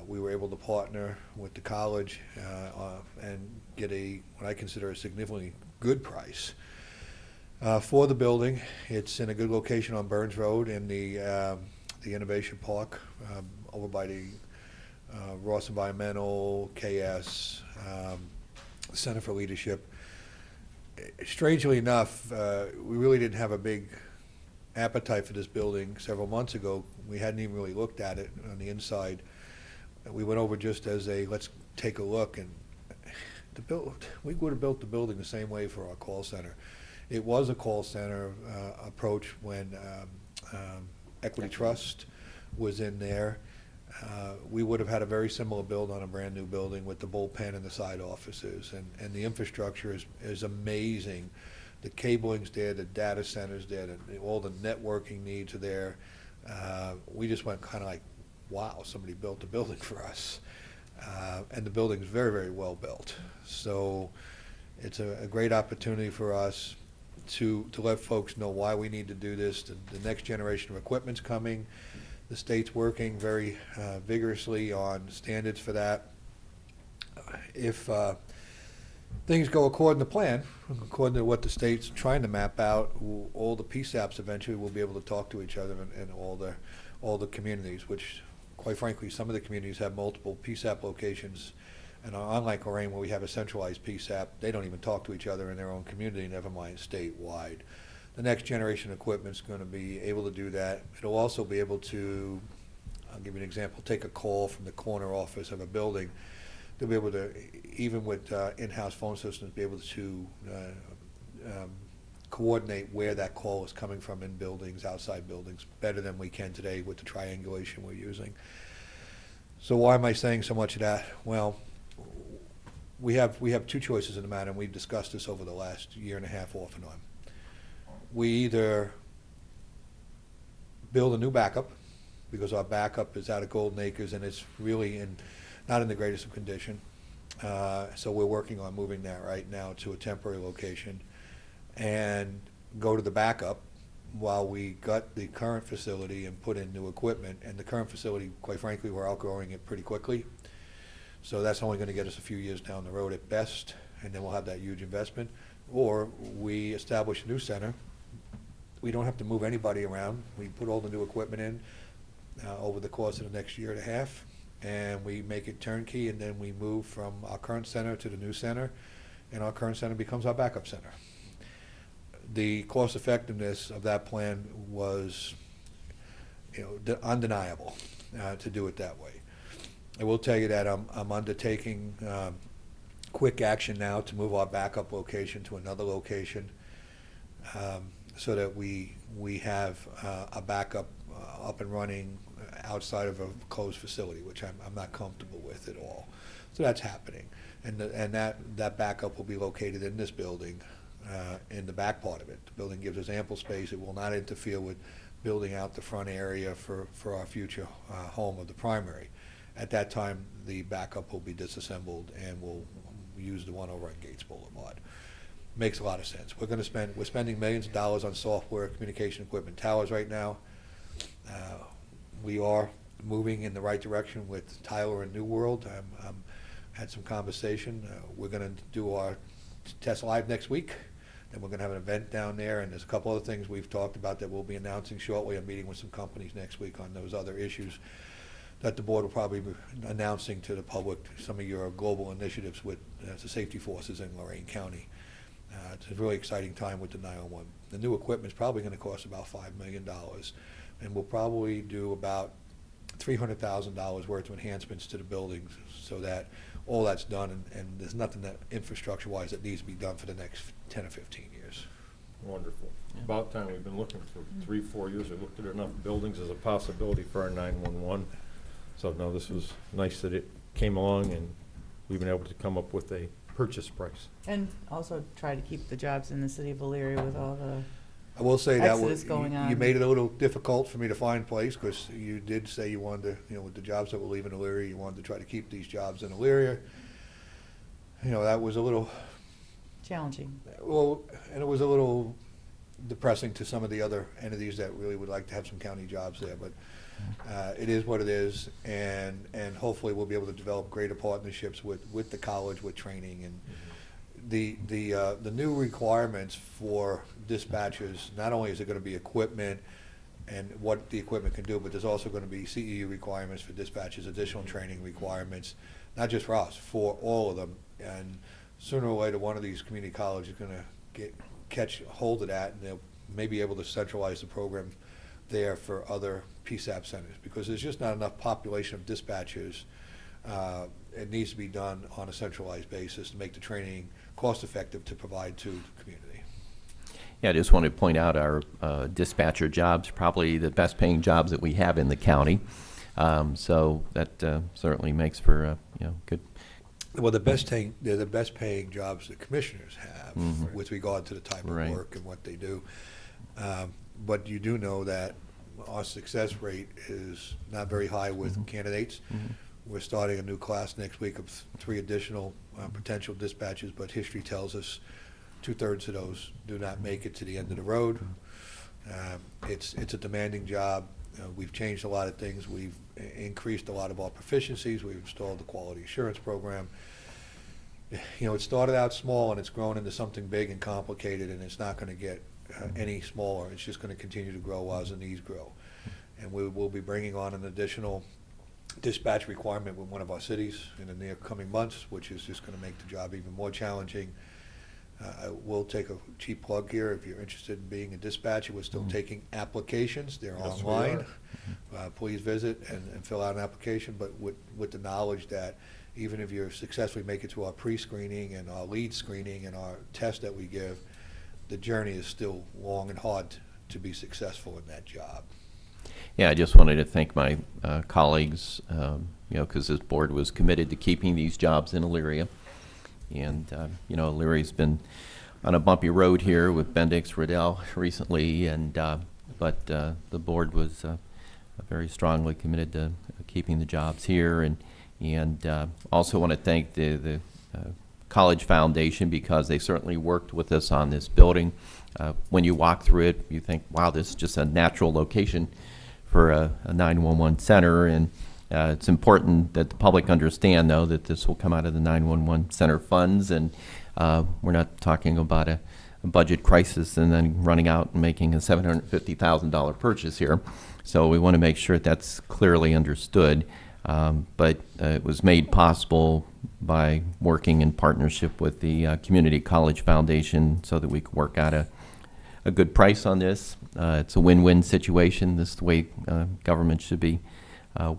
We were able to partner with the college and get what I consider a significantly good price for the building. It's in a good location on Burns Road in the Innovation Park over by the Ross Environmental, KS, Center for Leadership. Strangely enough, we really didn't have a big appetite for this building several months ago. We hadn't even really looked at it on the inside. We went over just as let's take a look, and we would have built the building the same way for our call center. It was a call center approach when Equity Trust was in there. We would have had a very similar build on a brand new building with the bullpen and the side offices, and the infrastructure is amazing. The cabling's there, the data center's there, all the networking needs are there. We just went kind of like, wow, somebody built a building for us. And the building's very, very well built. So it's a great opportunity for us to let folks know why we need to do this. The next generation of equipment's coming. The state's working very vigorously on standards for that. If things go according to plan, according to what the state's trying to map out, all the PSAPs eventually will be able to talk to each other in all the communities, which quite frankly, some of the communities have multiple PSAP locations, and unlike Lorain, where we have a centralized PSAP, they don't even talk to each other in their own community, never mind statewide. The next generation equipment is going to be able to do that. It'll also be able to, I'll give you an example, take a call from the corner office of a building. They'll be able to, even with in-house phone systems, be able to coordinate where that call is coming from in buildings, outside buildings, better than we can today with the triangulation we're using. So why am I saying so much of that? Well, we have two choices in the matter, and we've discussed this over the last year and a half off and on. We either build a new backup, because our backup is out of Golden Acres and it's really not in the greatest of condition. So we're working on moving that right now to a temporary location and go to the backup while we gut the current facility and put in new equipment. And the current facility, quite frankly, we're outgrowing it pretty quickly. So that's only going to get us a few years down the road at best, and then we'll have that huge investment. Or we establish a new center. We don't have to move anybody around. We put all the new equipment in over the course of the next year and a half, and we make it turnkey, and then we move from our current center to the new center, and our current center becomes our backup center. The cost effectiveness of that plan was, undeniable to do it that way. I will tell you that I'm undertaking quick action now to move our backup location to another location, so that we have a backup up and running outside of a closed facility, which I'm not comfortable with at all. So that's happening, and that backup will be located in this building, in the back part of it. The building gives us ample space. It will not interfere with building out the front area for our future home of the primary. At that time, the backup will be disassembled, and we'll use the one over on Gates Boulevard. Makes a lot of sense. We're spending millions of dollars on software, communication equipment, towers right now. We are moving in the right direction with Tyler and New World. Had some conversation. We're going to do our test live next week. Then we're going to have an event down there, and there's a couple other things we've talked about that we'll be announcing shortly. I'm meeting with some companies next week on those other issues that the board will probably be announcing to the public, some of your global initiatives with the safety forces in Lorain County. It's a really exciting time with the 911. The new equipment is probably going to cost about $5 million, and we'll probably do about $300,000 worth of enhancements to the buildings so that all that's done, and there's nothing that infrastructure-wise that needs to be done for the next 10 or 15 years.
Wonderful. About time. We've been looking for 3-4 years. We looked at enough buildings as a possibility for our 911. So no, this was nice that it came along, and we've been able to come up with a purchase price.
And also try to keep the jobs in the city of Elyria with all the
I will say that
exodus going on.
you made it a little difficult for me to find place, because you did say you wanted to, with the jobs that were leaving Elyria, you wanted to try to keep these jobs in Elyria. That was a little
challenging.
Well, and it was a little depressing to some of the other entities that really would like to have some county jobs there, but it is what it is, and hopefully we'll be able to develop greater partnerships with the college, with training, and the new requirements for dispatchers. Not only is it going to be equipment and what the equipment can do, but there's also going to be CEU requirements for dispatchers, additional training requirements, not just for us, for all of them. And sooner or later, one of these community colleges is going to catch hold of that, and they'll maybe be able to centralize the program there for other PSAP centers, because there's just not enough population of dispatchers. It needs to be done on a centralized basis to make the training cost effective to provide to the community.
Yeah, I just wanted to point out our dispatcher jobs, probably the best paying jobs that we have in the county. So that certainly makes for good.
Well, they're the best paying jobs the commissioners have with regard to the type of work and what they do. But you do know that our success rate is not very high with candidates. We're starting a new class next week of 3 additional potential dispatchers, but history tells us 2/3 of those do not make it to the end of the road. It's a demanding job. We've changed a lot of things. We've increased a lot of our proficiencies. We've installed the quality assurance program. It started out small, and it's grown into something big and complicated, and it's not going to get any smaller. It's just going to continue to grow as the needs grow. And we will be bringing on an additional dispatch requirement with one of our cities in the near coming months, which is just going to make the job even more challenging. I will take a cheap plug here. If you're interested in being a dispatcher, we're still taking applications. They're
Yes, we
online. Please visit and fill out an application, but with the knowledge that even if you successfully make it to our pre-screening and our lead screening and our test that we give, the journey is still long and hard to be successful in that job.
Yeah, I just wanted to thank my colleagues, because this board was committed to keeping these jobs in Elyria. And, Elyria's been on a bumpy road here with Bendix Riddell recently, and but the board was very strongly committed to keeping the jobs here. And also want to thank the College Foundation, because they certainly worked with us on this building. When you walk through it, you think, wow, this is just a natural location for a 911 center. And it's important that the public understand, though, that this will come out of the 911 center funds, and we're not talking about a budget crisis and then running out and making a $750,000 purchase here. So we want to make sure that's clearly understood. But it was made possible by working in partnership with the Community College Foundation so that we could work out a good price on this. It's a win-win situation. This is the way government should be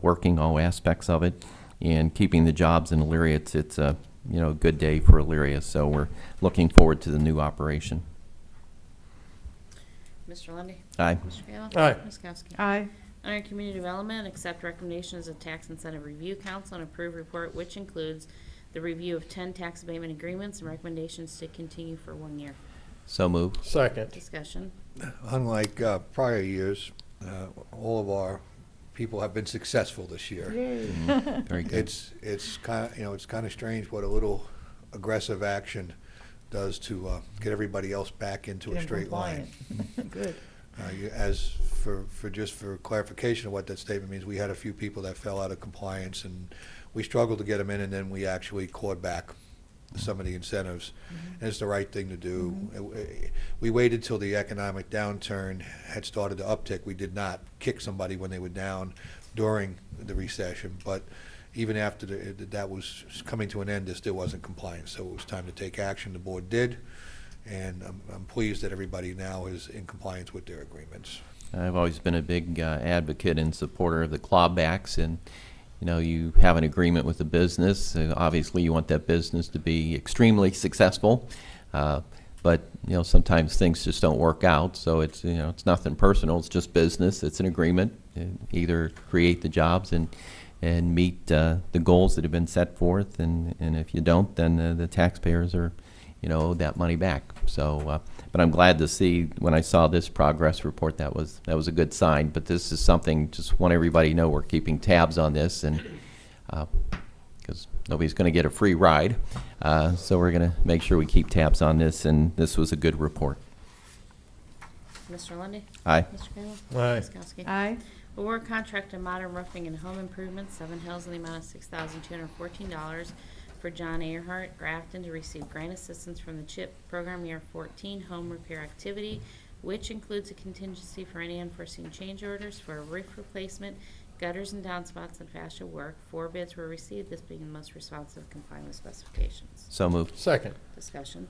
working all aspects of it and keeping the jobs in Elyria. It's a good day for Elyria, so we're looking forward to the new operation.
Mr. Lundy,
Aye.
Mr. Kayla?
Aye.
Ms. Kowski?
Aye.
Under Community Development, accept recommendations of Tax Incentive Review Council and approve report, which includes the review of 10 tax abatement agreements and recommendations to continue for 1 year.
So moved.
Second.
Discussion.
Unlike prior years, all of our people have been successful this year.
Very good.
It's kind of it's kind of strange what a little aggressive action does to get everybody else back into a straight line.
Good.
As for clarification of what that statement means, we had a few people that fell out of compliance, and we struggled to get them in, and then we actually clawed back some of the incentives. And it's the right thing to do. We waited till the economic downturn had started to uptick. We did not kick somebody when they were down during the recession, but even after that was coming to an end, there still wasn't compliance. So it was time to take action. The board did, and I'm pleased that everybody now is in compliance with their agreements.
I've always been a big advocate and supporter of the clawbacks, and you have an agreement with the business. Obviously, you want that business to be extremely successful, but sometimes things just don't work out. So it's it's nothing personal. It's just business. It's an agreement. Either create the jobs and meet the goals that have been set forth, and if you don't, then the taxpayers are owed that money back. So, but I'm glad to see when I saw this progress report, that was a good sign. But this is something, just want everybody to know we're keeping tabs on this, and because nobody's going to get a free ride, so we're going to make sure we keep tabs on this. And this was a good report.
Mr. Lundy,
Aye.
Mr. Kayla?
Aye.
Ms. Kowski?
Aye.
Award contract to Modern Roofing and Home Improvement, Seven Hills, in the amount of $6,214 for John Earhart, Grafton, to receive grant assistance from the CHIP Program Year 14 home repair activity, which includes a contingency for any unforeseen change orders for a roof replacement, gutters and downspouts, and fascia work. 4 bids were received, this being the most responsive, complying with specifications.
So moved.
Second.
Discussion.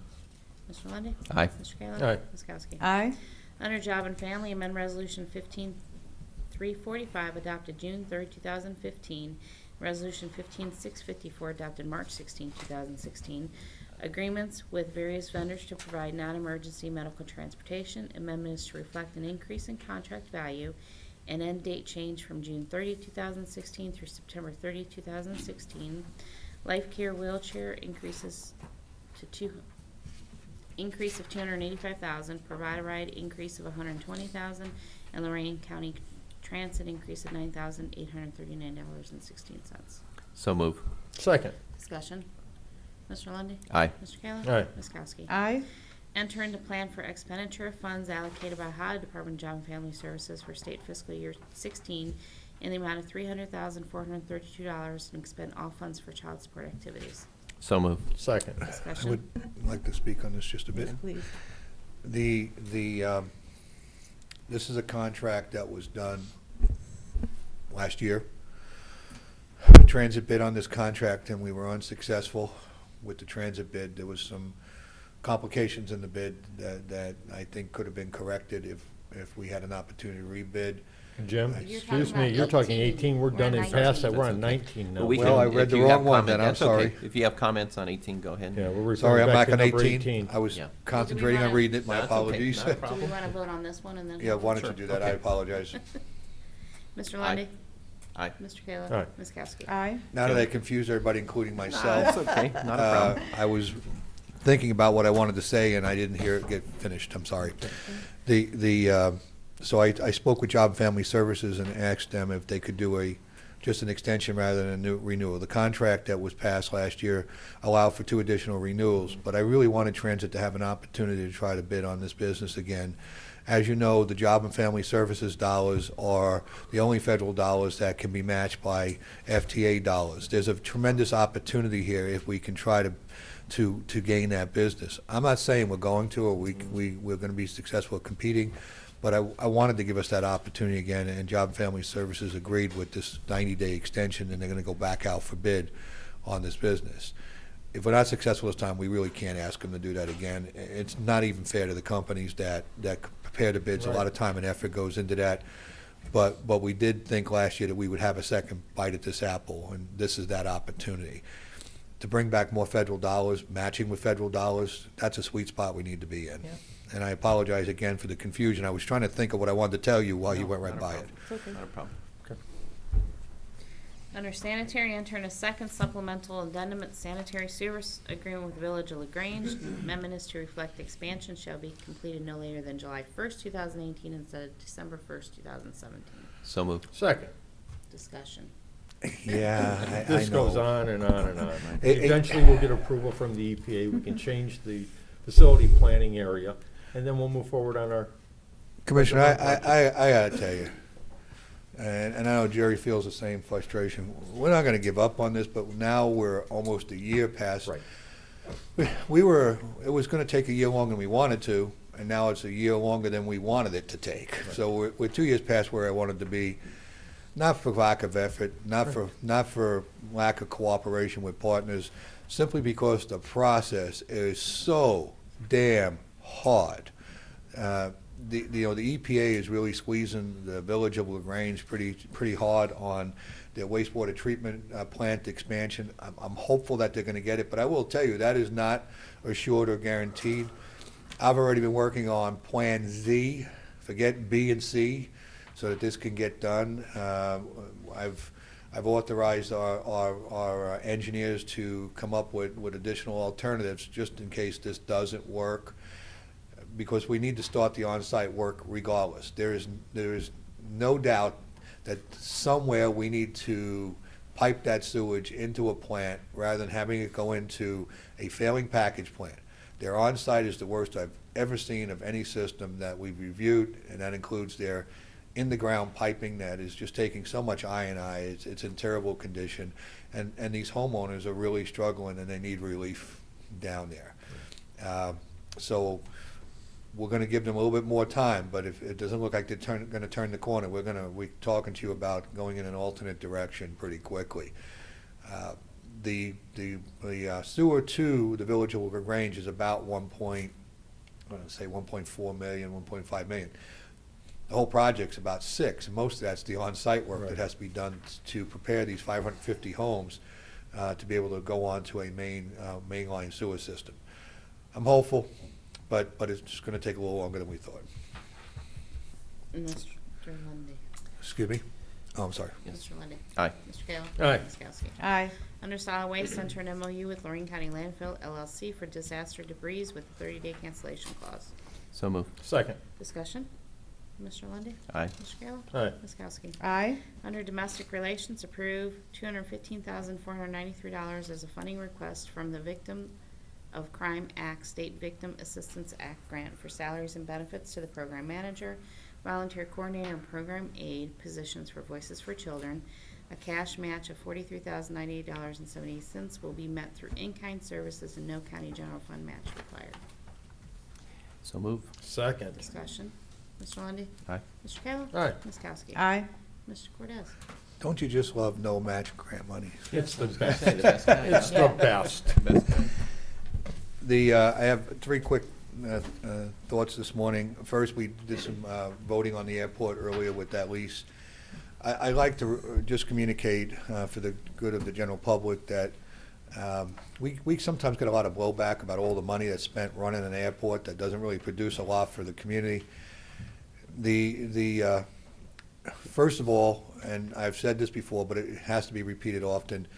Mr. Lundy,
Aye.
Mr. Kayla?
Aye.
Ms. Kowski?
Aye.
Under Job and Family, amend Resolution 15345 adopted June 3, 2015, Resolution 15654 adopted March 16, 2016, agreements with various vendors to provide non-emergency medical transportation. Amendment is to reflect an increase in contract value and end date change from June 30, 2016 through September 30, 2016. Life Care Wheelchair increase of $285,000, Provide Ride increase of $120,000, and Lorain County Transit increase of $9,839.16.
So moved.
Second.
Discussion. Mr. Lundy,
Aye.
Mr. Kayla?
Aye.
Ms. Kowski?
Aye.
Enter into plan for expenditure of funds allocated by Ohio Department of Job and Family Services for state fiscal year 16 in the amount of $300,432 and expend all funds for child support activities.
So moved.
Second.
I
Discussion.
would like to speak on this just a bit.
Please.
This is a contract that was done last year. transit bid on this contract, and we were unsuccessful with the transit bid. There was some complications in the bid that I think could have been corrected if we had an opportunity to rebid.
Jim,
You're
excuse
talking
me,
about
you're talking
18.
18, we're
We're
done
on
and past that,
19.
we're on 19 now.
We
Well, I
can-
read
if
the
you
wrong
have
one,
comment-
then I'm
that's okay.
sorry.
If you have comments on 18, go ahead.
Yeah, we're
Sorry,
referring
I'm
back
back
to
on
number
18. I was
Yeah.
concentrating on
wanna-
reading it. My
No, it's okay.
apologies.
Not a
Do we
problem.
want to vote on this one and then?
Yeah, why don't
Sure.
you do that? I
Okay.
apologize.
Mr. Lundy,
Aye.
Mr. Kayla?
Aye.
Ms. Kowski?
Aye.
Now that I confused everybody, including myself.
That's okay, not a problem.
I was thinking about what I wanted to say, and I didn't hear it get finished. I'm sorry. So I spoke with Job and Family Services and asked them if they could do just an extension rather than a new renewal. The contract that was passed last year allowed for 2 additional renewals, but I really wanted Transit to have an opportunity to try to bid on this business again. As you know, the Job and Family Services dollars are the only federal dollars that can be matched by FTA dollars. There's a tremendous opportunity here if we can try to gain that business. I'm not saying we're going to, or we're going to be successful at competing, but I wanted to give us that opportunity again, and Job and Family Services agreed with this 90-day extension, and they're going to go back out for bid on this business. If we're not successful this time, we really can't ask them to do that again. It's not even fair to the companies that prepare the bids. A lot of time and effort goes into that. But we did think last year that we would have a second bite at this apple, and this is that opportunity. To bring back more federal dollars, matching with federal dollars, that's a sweet spot we need to be in.
Yeah.
And I apologize again for the confusion. I was trying to think of what I wanted to tell you while you went right
Not a
by it.
problem.
It's okay.
Not a problem.
Under sanitary, enter in a second supplemental addendum at sanitary sewers agreement with Village of LaGrange. The amendment is to reflect expansion shall be completed no later than July 1st, 2018 instead of December 1st, 2017.
So moved.
Second.
Discussion.
Yeah, I
This
know.
goes on and on and on.
It-
Eventually, we'll get approval from the EPA, we can change the facility planning area, and then we'll move forward on our.
Commissioner, I gotta tell you, and I know Jerry feels the same frustration. We're not gonna give up on this, but now we're almost a year past.
Right.
It was gonna take a year longer than we wanted to, and now it's a year longer than we wanted it to take. So we're 2 years past where I wanted to be, not for lack of effort, not for lack of cooperation with partners, simply because the process is so damn hard. The EPA is really squeezing the Village of LaGrange pretty hard on their wastewater treatment plant expansion. I'm hopeful that they're going to get it, but I will tell you that is not assured or guaranteed. I've already been working on Plan Z, forget B and C, so that this can get done. I've authorized our engineers to come up with additional alternatives just in case this doesn't work, because we need to start the on-site work regardless. There is no doubt that somewhere we need to pipe that sewage into a plant rather than having it go into a failing package plant. Their on-site is the worst I've ever seen of any system that we've reviewed, and that includes their in-the-ground piping that is just taking so much I&I. It's in terrible condition, and these homeowners are really struggling, and they need relief down there. So we're going to give them a little bit more time, but if it doesn't look like they're going to turn the corner, we're talking to you about going in an alternate direction pretty quickly. The sewer to the Village of LaGrange is about 1.4 million, 1.5 million. The whole project's about 6, and most of that's the on-site work that has to be done to prepare these 550 homes to be able to go on to a mainline sewer system. I'm hopeful, but it's just going to take a little longer than we thought.
Mr. Lundy.
Excuse me? Oh, I'm sorry.
Mr. Lundy.
Aye.
Mr. Kayla.
Aye.
Ms. Kowski.
Aye.
Under solid waste, enter an MOU with Lorain County Landfill LLC for disaster debris with a 30-day cancellation clause.
So moved.
Second.
Discussion. Mr. Lundy.
Aye.
Mr. Kayla.
Aye.
Ms. Kowski.
Aye.
Under domestic relations, approve $215,493 as a funding request from the Victim of Crime Act State Victim Assistance Act grant for salaries and benefits to the program manager, volunteer coordinator, and program aide positions for Voices for Children. A cash match of $43,098.78 will be met through in-kind services and no county general fund match required.
So moved.
Second.
Discussion. Mr. Lundy.
Aye.
Mr. Kayla.
Aye.
Ms. Kowski.
Aye.
Mr. Cordez.
Don't you just love no match grant money?
It's the best.
Say the best kind.
It's the best.
I have three quick thoughts this morning. First, we did some voting on the airport earlier with that lease. I like to just communicate for the good of the general public that we sometimes get a lot of blowback about all the money that's spent running an airport that doesn't really produce a lot for the community. First of all, and I've said this before, but it has to be repeated often,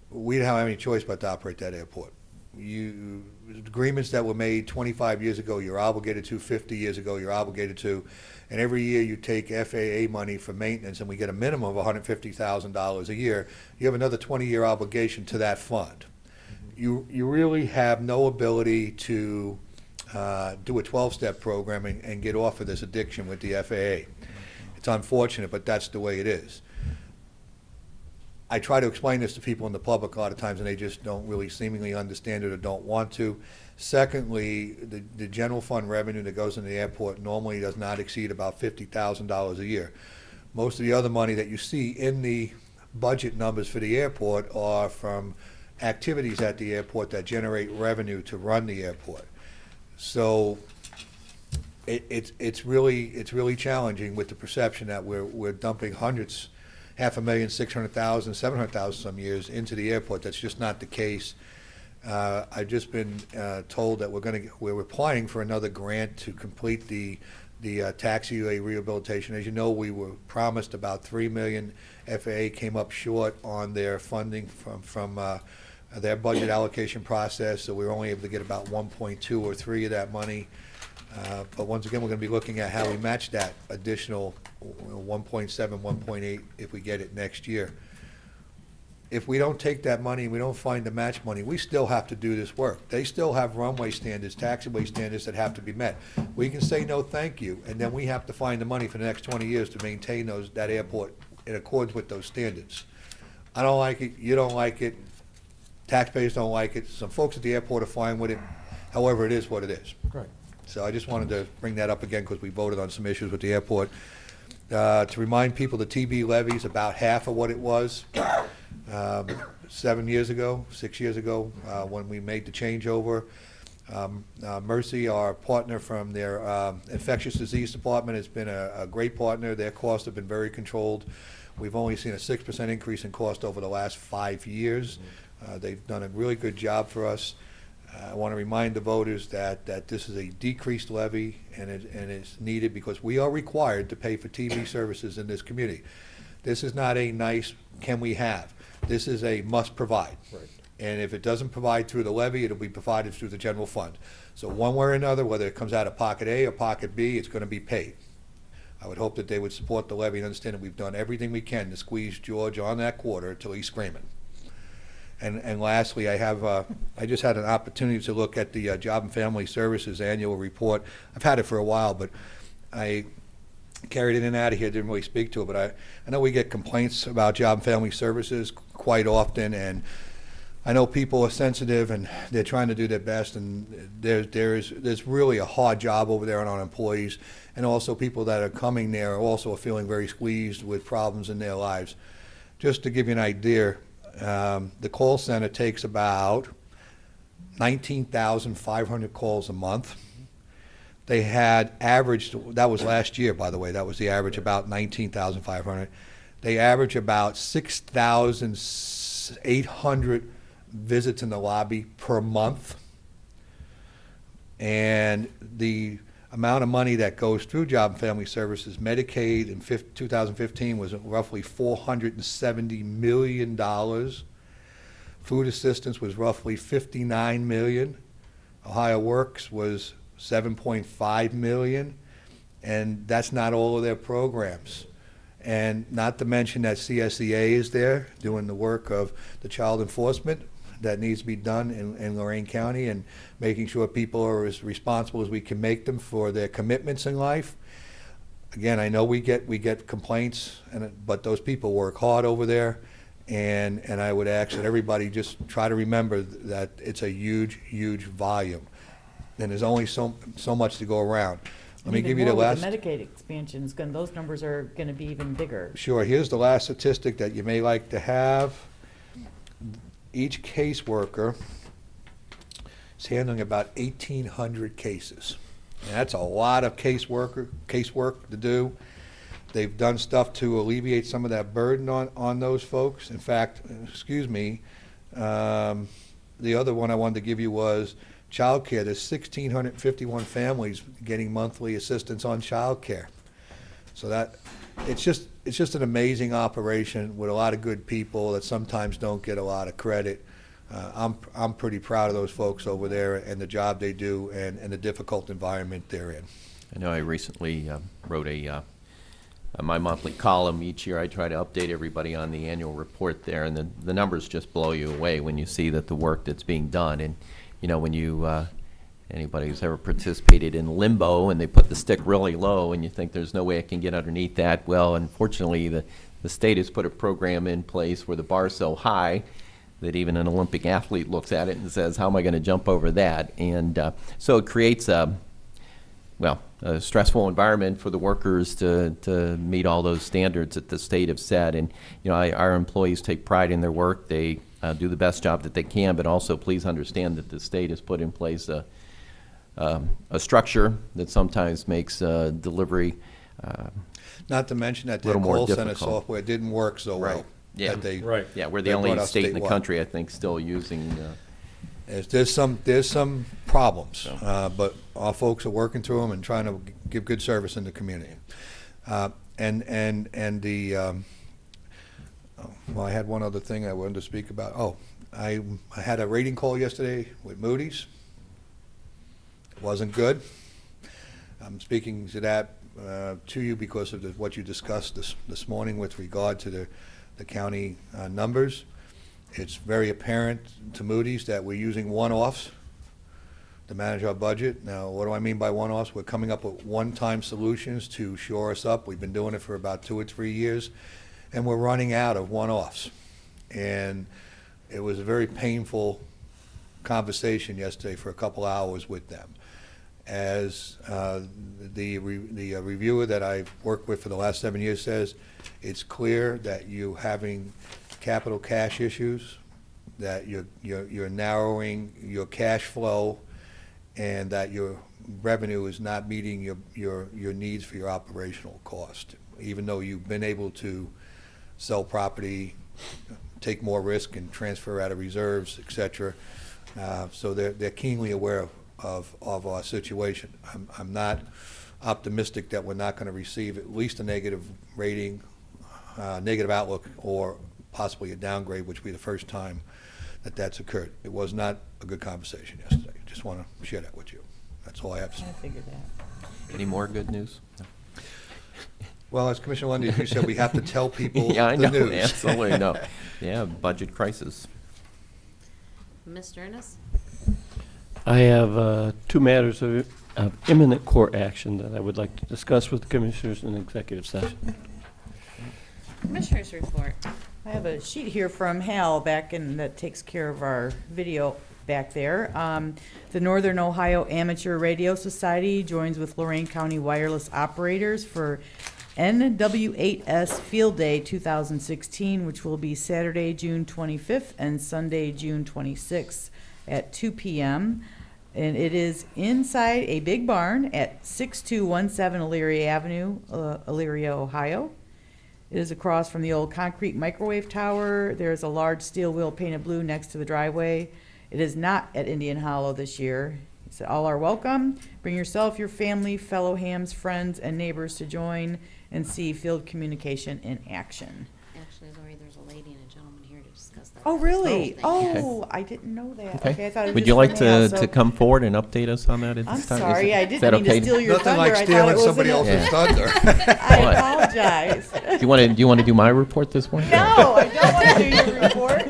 we don't have any choice but to operate that airport. Agreements that were made 25 years ago, you're obligated to, 50 years ago, you're obligated to, and every year you take FAA money for maintenance and we get a minimum of $150,000 a year, you have another 20-year obligation to that fund. You really have no ability to do a 12-step program and get off of this addiction with the FAA. It's unfortunate, but that's the way it is. I try to explain this to people in the public a lot of times, and they just don't really seemingly understand it or don't want to. Secondly, the general fund revenue that goes into the airport normally does not exceed about $50,000 a year. Most of the other money that you see in the budget numbers for the airport are from activities at the airport that generate revenue to run the airport. So it's really challenging with the perception that we're dumping hundreds, $500,000, $600,000, $700,000 some years into the airport. That's just not the case. I've just been told that we're applying for another grant to complete the taxiway rehabilitation. As you know, we were promised about $3 million. FAA came up short on their funding from their budget allocation process, so we were only able to get about 1.2 or 3 of that money. But once again, we're going to be looking at how we match that additional 1.7, 1.8 if we get it next year. If we don't take that money, we don't find the match money, we still have to do this work. They still have runway standards, taxiway standards that have to be met. We can say no thank you, and then we have to find the money for the next 20 years to maintain that airport in accordance with those standards. I don't like it, you don't like it, taxpayers don't like it, some folks at the airport are fine with it. However, it is what it is.
Right.
So I just wanted to bring that up again because we voted on some issues with the airport. To remind people, the TB levy is about half of what it was 6 years ago, when we made the changeover. Mercy, our partner from their infectious disease department, has been a great partner. Their costs have been very controlled. We've only seen a 6% increase in cost over the last 5 years. They've done a really good job for us. I want to remind the voters that this is a decreased levy and it's needed because we are required to pay for TV services in this community. This is not a nice can we have. This is a must provide.
Right.
And if it doesn't provide through the levy, it'll be provided through the general fund. So one way or another, whether it comes out of pocket A or pocket B, it's going to be paid. I would hope that they would support the levy and understand that we've done everything we can to squeeze George on that quarter until he's screaming. And lastly, I just had an opportunity to look at the Job and Family Services annual report. I've had it for a while, but I carried it in and out of here, didn't really speak to it. But I know we get complaints about Job and Family Services quite often, and I know people are sensitive and they're trying to do their best, and there's really a hard job over there on our employees, and also people that are coming there are also feeling very squeezed with problems in their lives. Just to give you an idea, the call center takes about 19,500 calls a month. They had averaged, that was last year, by the way, that was the average, about 19,500. They average about 6,800 visits in the lobby per month. And the amount of money that goes through Job and Family Services, Medicaid in 2015 was roughly $470 million. Food assistance was roughly $59 million. Ohio Works was $7.5 million. And that's not all of their programs. And not to mention that CSEA is there doing the work of the child enforcement that needs to be done in Lorain County, and making sure people are as responsible as we can make them for their commitments in life. Again, I know we get complaints, but those people work hard over there, and I would ask that everybody just try to remember that it's a huge volume, and there's only so much to go around. Let me give you the last.
The Medicaid expansion is going, those numbers are going to be even bigger.
Sure. Here's the last statistic that you may like to have. Each caseworker is handling about 1,800 cases. And that's a lot of casework to do. They've done stuff to alleviate some of that burden on those folks. In fact, excuse me, the other one I wanted to give you was child care. There's 1,651 families getting monthly assistance on child care. So that it's just an amazing operation with a lot of good people that sometimes don't get a lot of credit. I'm pretty proud of those folks over there and the job they do and the difficult environment they're in.
I know I recently wrote my monthly column. Each year I try to update everybody on the annual report there, and the numbers just blow you away when you see that the work that's being done. And when you anybody who's ever participated in limbo and they put the stick really low and you think there's no way it can get underneath that, well, unfortunately the state has put a program in place where the bar's so high that even an Olympic athlete looks at it and says, how am I going to jump over that? And so it creates a stressful environment for the workers to meet all those standards that the state have set. And our employees take pride in their work. They do the best job that they can, but also please understand that the state has put in place a structure that sometimes makes delivery
not to mention that their call center software didn't work so well.
Yeah, we're the only state in the country, I think, still using.
There's some problems, but our folks are working through them and trying to give good service in the community. I had one other thing I wanted to speak about. Oh, I had a rating call yesterday with Moody's. It wasn't good. I'm speaking to that to you because of what you discussed this morning with regard to the county numbers. It's very apparent to Moody's that we're using one-offs to manage our budget. Now, what do I mean by one-offs? We're coming up with one-time solutions to shore us up. We've been doing it for about 2 or 3 years, and we're running out of one-offs. And it was a very painful conversation yesterday for a couple hours with them. As the reviewer that I've worked with for the last 7 years says, it's clear that you having capital cash issues, that you're narrowing your cash flow, and that your revenue is not meeting your needs for your operational cost, even though you've been able to sell property, take more risk, and transfer out of reserves, etc. So they're keenly aware of our situation. I'm not optimistic that we're not going to receive at least a negative rating, negative outlook, or possibly a downgrade, which will be the first time that's occurred. It was not a good conversation yesterday. Just want to share that with you. That's all I have to say.
I figured that.
Any more good news? No.
Well, as Commissioner Lundy, you said, we have to tell people
yeah, I
the
know,
news.
Absolutely, no. Yeah, budget crisis.
Mr. Innes?
I have 2 matters of imminent court action that I would like to discuss with the commissioners in executive session.
Commissioners report.
I have a sheet here from Hal that takes care of our video back there. The Northern Ohio Amateur Radio Society joins with Lorain County wireless operators for NW8S Field Day 2016, which will be Saturday, June 25th and Sunday, June 26th at 2 p.m. And it is inside a big barn at 6217 Elyria Avenue, Elyria, Ohio. It is across from the old concrete microwave tower. There's a large steel wheel painted blue next to the driveway. It is not at Indian Hollow this year. He said, all are welcome. Bring yourself, your family, fellow hams, friends, and neighbors to join and see field communication in action.
Actually, Lori, there's a lady and a gentleman here to discuss that.
Oh, really?
Oh,
I didn't know that.
Okay.
I thought it was
Would
just
you like
for Hal,
to come forward and update us on that at
I'm
this time?
sorry, I
Is
didn't
that
mean to
okay?
steal your
Nothing
thunder.
like
I thought
stealing
it was
somebody
in a-
else's thunder.
I apologize.
Do you want to do my report this morning?
No, I don't want to do your report.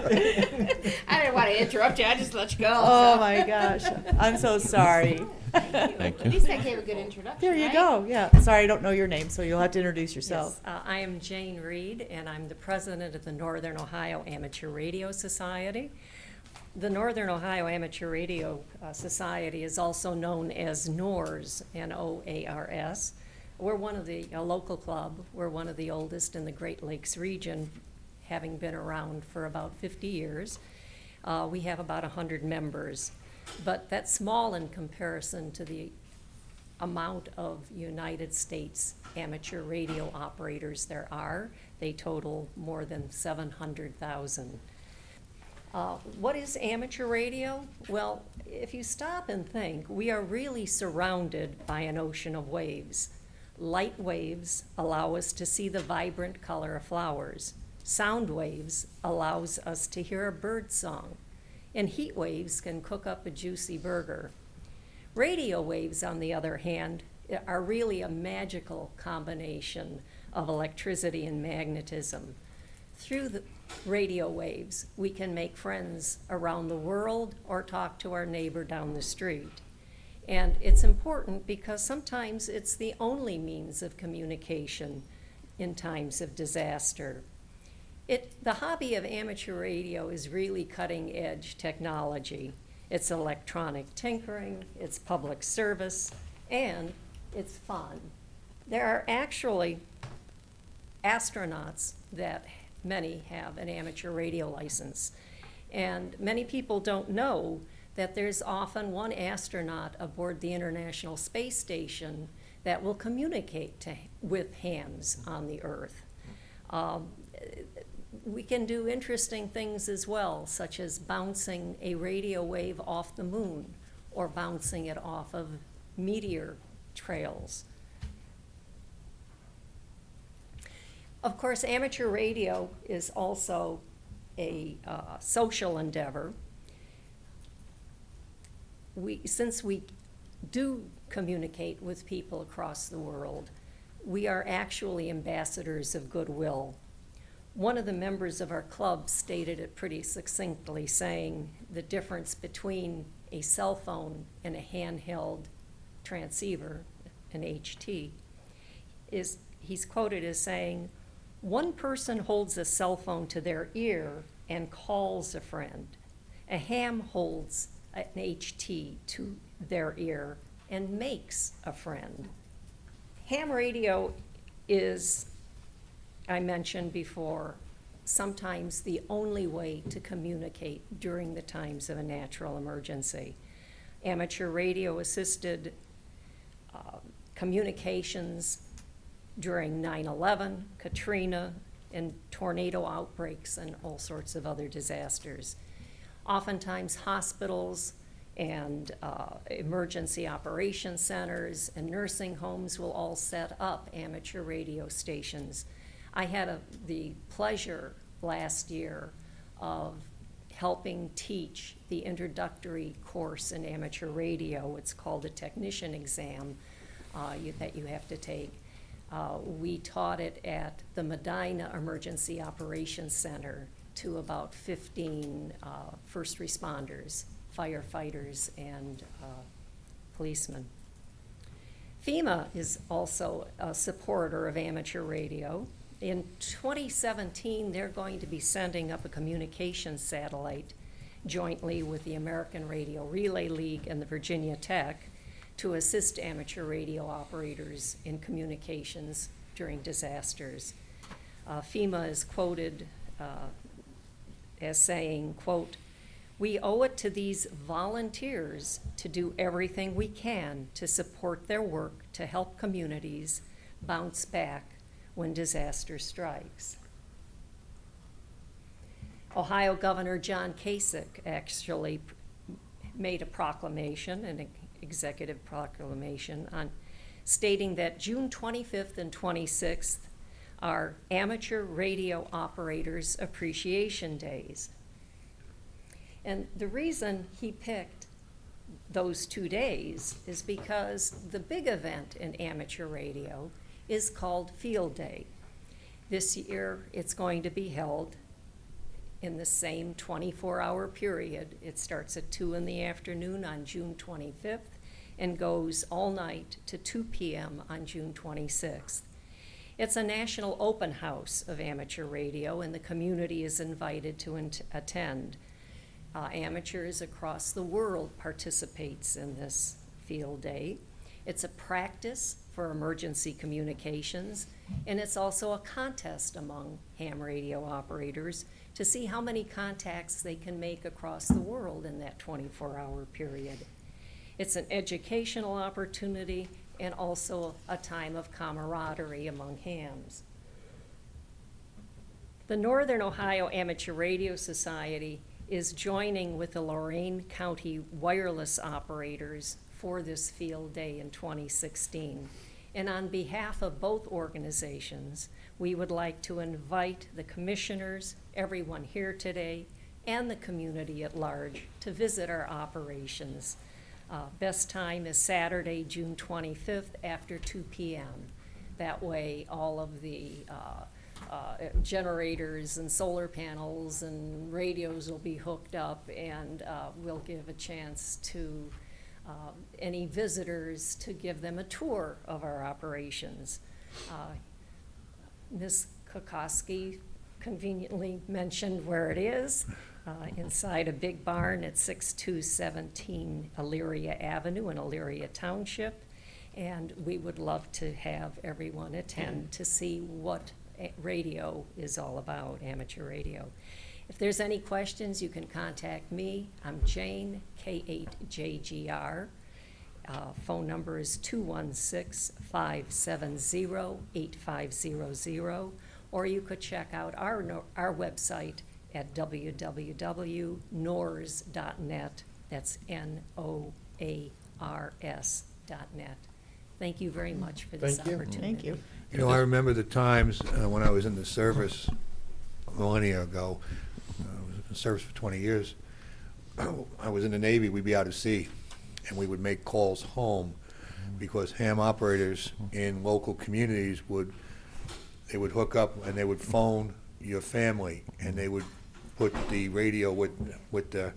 I didn't want to interrupt you. I just let you go.
Oh, my gosh. I'm so sorry.
Thank
At
you.
least I gave a good introduction.
There you
right?
go. Yeah. Sorry, I don't know your name, so you'll have to introduce yourself.
Yes, I am Jane Reed, and I'm the president of the Northern Ohio Amateur Radio Society. The Northern Ohio Amateur Radio Society is also known as NORS, N-O-A-R-S. We're one of a local club. We're one of the oldest in the Great Lakes region, having been around for about 50 years. We have about 100 members, but that's small in comparison to the amount of United States amateur radio operators there are. They total more than 700,000. What is amateur radio? Well, if you stop and think, we are really surrounded by an ocean of waves. Light waves allow us to see the vibrant color of flowers. Sound waves allows us to hear a bird song. And heat waves can cook up a juicy burger. Radio waves, on the other hand, are really a magical combination of electricity and magnetism. Through the radio waves, we can make friends around the world or talk to our neighbor down the street. And it's important because sometimes it's the only means of communication in times of disaster. The hobby of amateur radio is really cutting-edge technology. It's electronic tinkering, it's public service, and it's fun. There are actually astronauts that many have an amateur radio license. And many people don't know that there's often one astronaut aboard the International Space Station that will communicate with hands on the Earth. We can do interesting things as well, such as bouncing a radio wave off the moon or bouncing it off of meteor trails. Of course, amateur radio is also a social endeavor. Since we do communicate with people across the world, we are actually ambassadors of goodwill. One of the members of our club stated it pretty succinctly, saying the difference between a cell phone and a handheld transceiver, an HT, is he's quoted as saying, "One person holds a cell phone to their ear and calls a friend. A ham holds an HT to their ear and makes a friend." Ham radio is, I mentioned before, sometimes the only way to communicate during the times of a natural emergency. Amateur radio assisted communications during 9/11, Katrina, and tornado outbreaks and all sorts of other disasters. Oftentimes hospitals and emergency operations centers and nursing homes will all set up amateur radio stations. I had the pleasure last year of helping teach the introductory course in amateur radio. It's called a technician exam that you have to take. We taught it at the Medina Emergency Operations Center to about 15 first responders, firefighters, and policemen. FEMA is also a supporter of amateur radio. In 2017, they're going to be sending up a communications satellite jointly with the American Radio Relay League and the Virginia Tech to assist amateur radio operators in communications during disasters. FEMA is quoted as saying, quote, "We owe it to these volunteers to do everything we can to support their work to help communities bounce back when disaster strikes." Ohio Governor John Kasich actually made a proclamation, an executive proclamation, on stating that June 25th and 26th are Amateur Radio Operators Appreciation Days. And the reason he picked those 2 days is because the big event in amateur radio is called Field Day. This year, it's going to be held in the same 24-hour period. It starts at 2 in the afternoon on June 25th and goes all night to 2 p.m. on June 26th. It's a national open house of amateur radio, and the community is invited to attend. Amateurs across the world participates in this field day. It's a practice for emergency communications, and it's also a contest among ham radio operators to see how many contacts they can make across the world in that 24-hour period. It's an educational opportunity and also a time of camaraderie among hams. The Northern Ohio Amateur Radio Society is joining with the Lorain County wireless operators for this field day in 2016. And on behalf of both organizations, we would like to invite the commissioners, everyone here today, and the community at large to visit our operations. Best time is Saturday, June 25th after 2 p.m. That way all of the generators and solar panels and radios will be hooked up, and we'll give a chance to any visitors to give them a tour of our operations. Ms. Kokoski conveniently mentioned where it is, inside a big barn at 6217 Elyria Avenue in Elyria Township, and we would love to have everyone attend to see what radio is all about, amateur radio. If there's any questions, you can contact me. I'm Jane, K8JGR. Phone number is 216-570-8500, or you could check out our website at www.nors.net. That's NOARS.net. Thank you very much for this opportunity.
Thank you.
You know, I remember the times when I was in the service a millennia ago. I was in the service for 20 years. I was in the Navy. We'd be out at sea, and we would make calls home because ham operators in local communities would hook up and they would phone your family, and they would put the radio with the,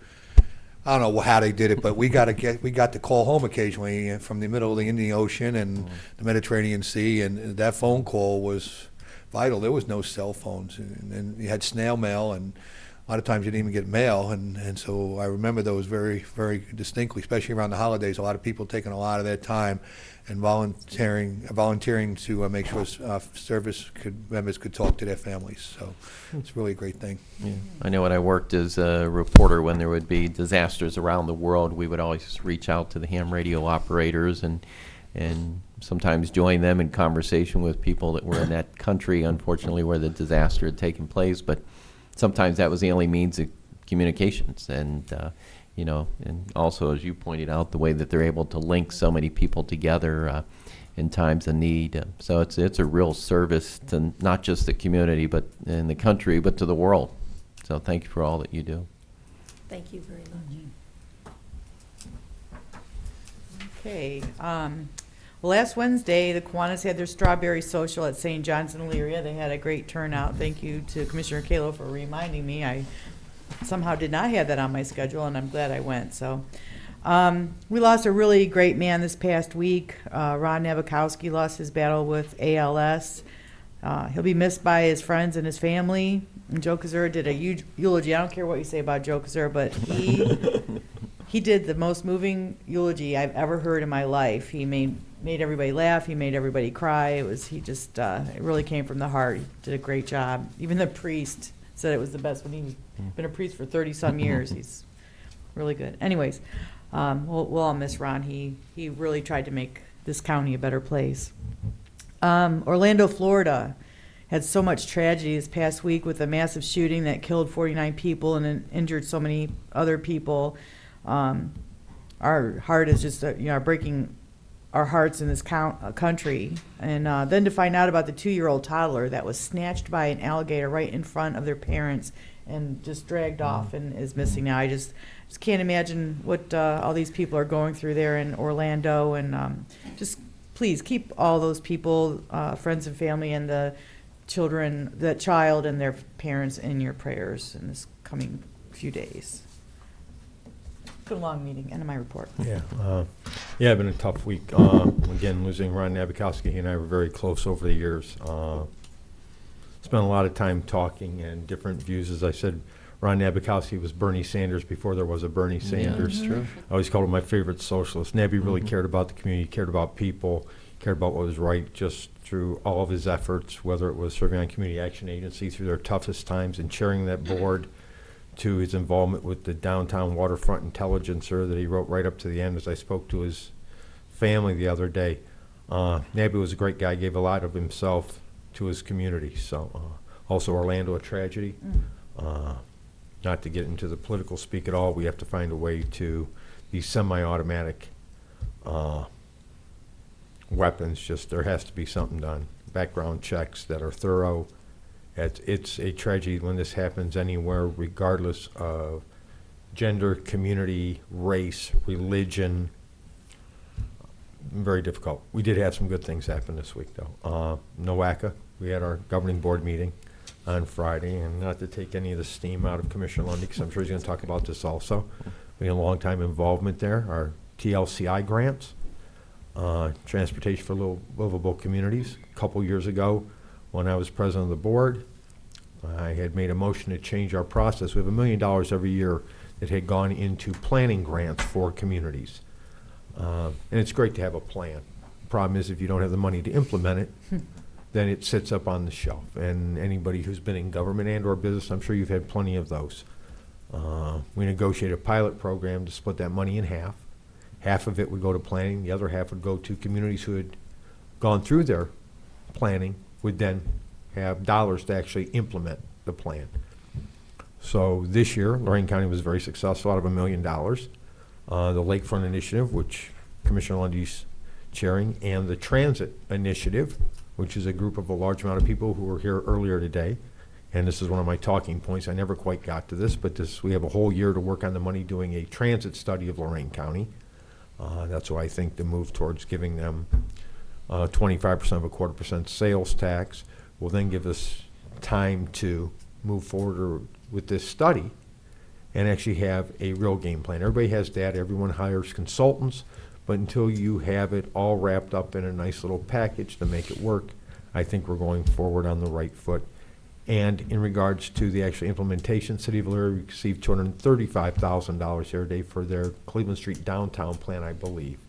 I don't know how they did it, but we got to call home occasionally from the middle of the Indian Ocean and the Mediterranean Sea, and that phone call was vital. There was no cell phones, and you had snail mail, and a lot of times you didn't even get mail, and so I remember those very, very distinctly, especially around the holidays. A lot of people taking a lot of their time and volunteering to make sure service members could talk to their families. So it's really a great thing.
Yeah. I know when I worked as a reporter, when there would be disasters around the world, we would always reach out to the ham radio operators and sometimes join them in conversation with people that were in that country, unfortunately, where the disaster had taken place. But sometimes that was the only means of communications, and you know, and also, as you pointed out, the way that they're able to link so many people together in times of need. So it's a real service to not just the community, but in the country, but to the world. So thank you for all that you do.
Thank you very much.
Okay. Last Wednesday, the Kiwanis had their strawberry social at St. John's in Elyria. They had a great turnout. Thank you to Commissioner Kalo for reminding me. I somehow did not have that on my schedule, and I'm glad I went. So we lost a really great man this past week. Ron Nabokowski lost his battle with ALS. He'll be missed by his friends and his family. And Joe Kazura did a huge eulogy. I don't care what you say about Joe Kazura, but he did the most moving eulogy I've ever heard in my life. He made everybody laugh. He made everybody cry. It really came from the heart. He did a great job. Even the priest said it was the best when he's been a priest for 30-some years. He's really good. Anyways, we'll all miss Ron. He really tried to make this county a better place. Orlando, Florida had so much tragedy this past week with a massive shooting that killed 49 people and injured so many other people. Our heart is just breaking our hearts in this country. And then to find out about the 2-year-old toddler that was snatched by an alligator right in front of their parents and just dragged off and is missing now. I just can't imagine what all these people are going through there in Orlando. And just please keep all those people, friends and family, and the child and their parents in your prayers in this coming few days. Good long meeting. End of my report.
Yeah, it's been a tough week. Again, losing Ron Nabokowski, he and I were very close over the years. Spent a lot of time talking and different views. As I said Ron Nabokowski was Bernie Sanders before there was a Bernie Sanders.
that's true.
I always called him my favorite socialist. Nabby really cared about the community, cared about people, cared about what was right just through all of his efforts, whether it was serving on Community Action Agency through their toughest times and chairing that board, to his involvement with the Downtown Waterfront Intelligencer that he wrote right up to the end as I spoke to his family the other day. Nabby was a great guy, gave a lot of himself to his community. So also Orlando, a tragedy. Not to get into the political speak at all, we have to find a way to these semi-automatic weapons, just there has to be something done. Background checks that are thorough. It's a tragedy when this happens anywhere, regardless of gender, community, race, religion. Very difficult. We did have some good things happen this week, though. NOACA, we had our governing board meeting on Friday, and not to take any of the steam out of Commissioner Lundy, because I'm sure he's going to talk about this also. We had a long time involvement there. Our TLCI grants, transportation for livable communities. A couple years ago, when I was president of the board, I had made a motion to change our process. We have $1 million every year that had gone into planning grants for communities. And it's great to have a plan. The problem is if you don't have the money to implement it, then it sits up on the shelf. And anybody who's been in government and or business, I'm sure you've had plenty of those. We negotiated a pilot program to split that money in half. Half of it would go to planning, the other half would go to communities who had gone through their planning, would then have dollars to actually implement the plan. So this year, Lorain County was very successful out of $1 million. The Lakefront Initiative, which Commissioner Lundy's chairing, and the Transit Initiative, which is a group of a large amount of people who were here earlier today. And this is one of my talking points. I never quite got to this, but we have a whole year to work on the money doing a transit study of Lorain County. That's why I think the move towards giving them 25% of a 1/4% sales tax will then give us time to move forward with this study and actually have a real game plan. Everybody has data, everyone hires consultants, but until you have it all wrapped up in a nice little package to make it work, I think we're going forward on the right foot. And in regards to the actual implementation, City of Elyria received $235,000 here today for their Cleveland Street downtown plan, I believe.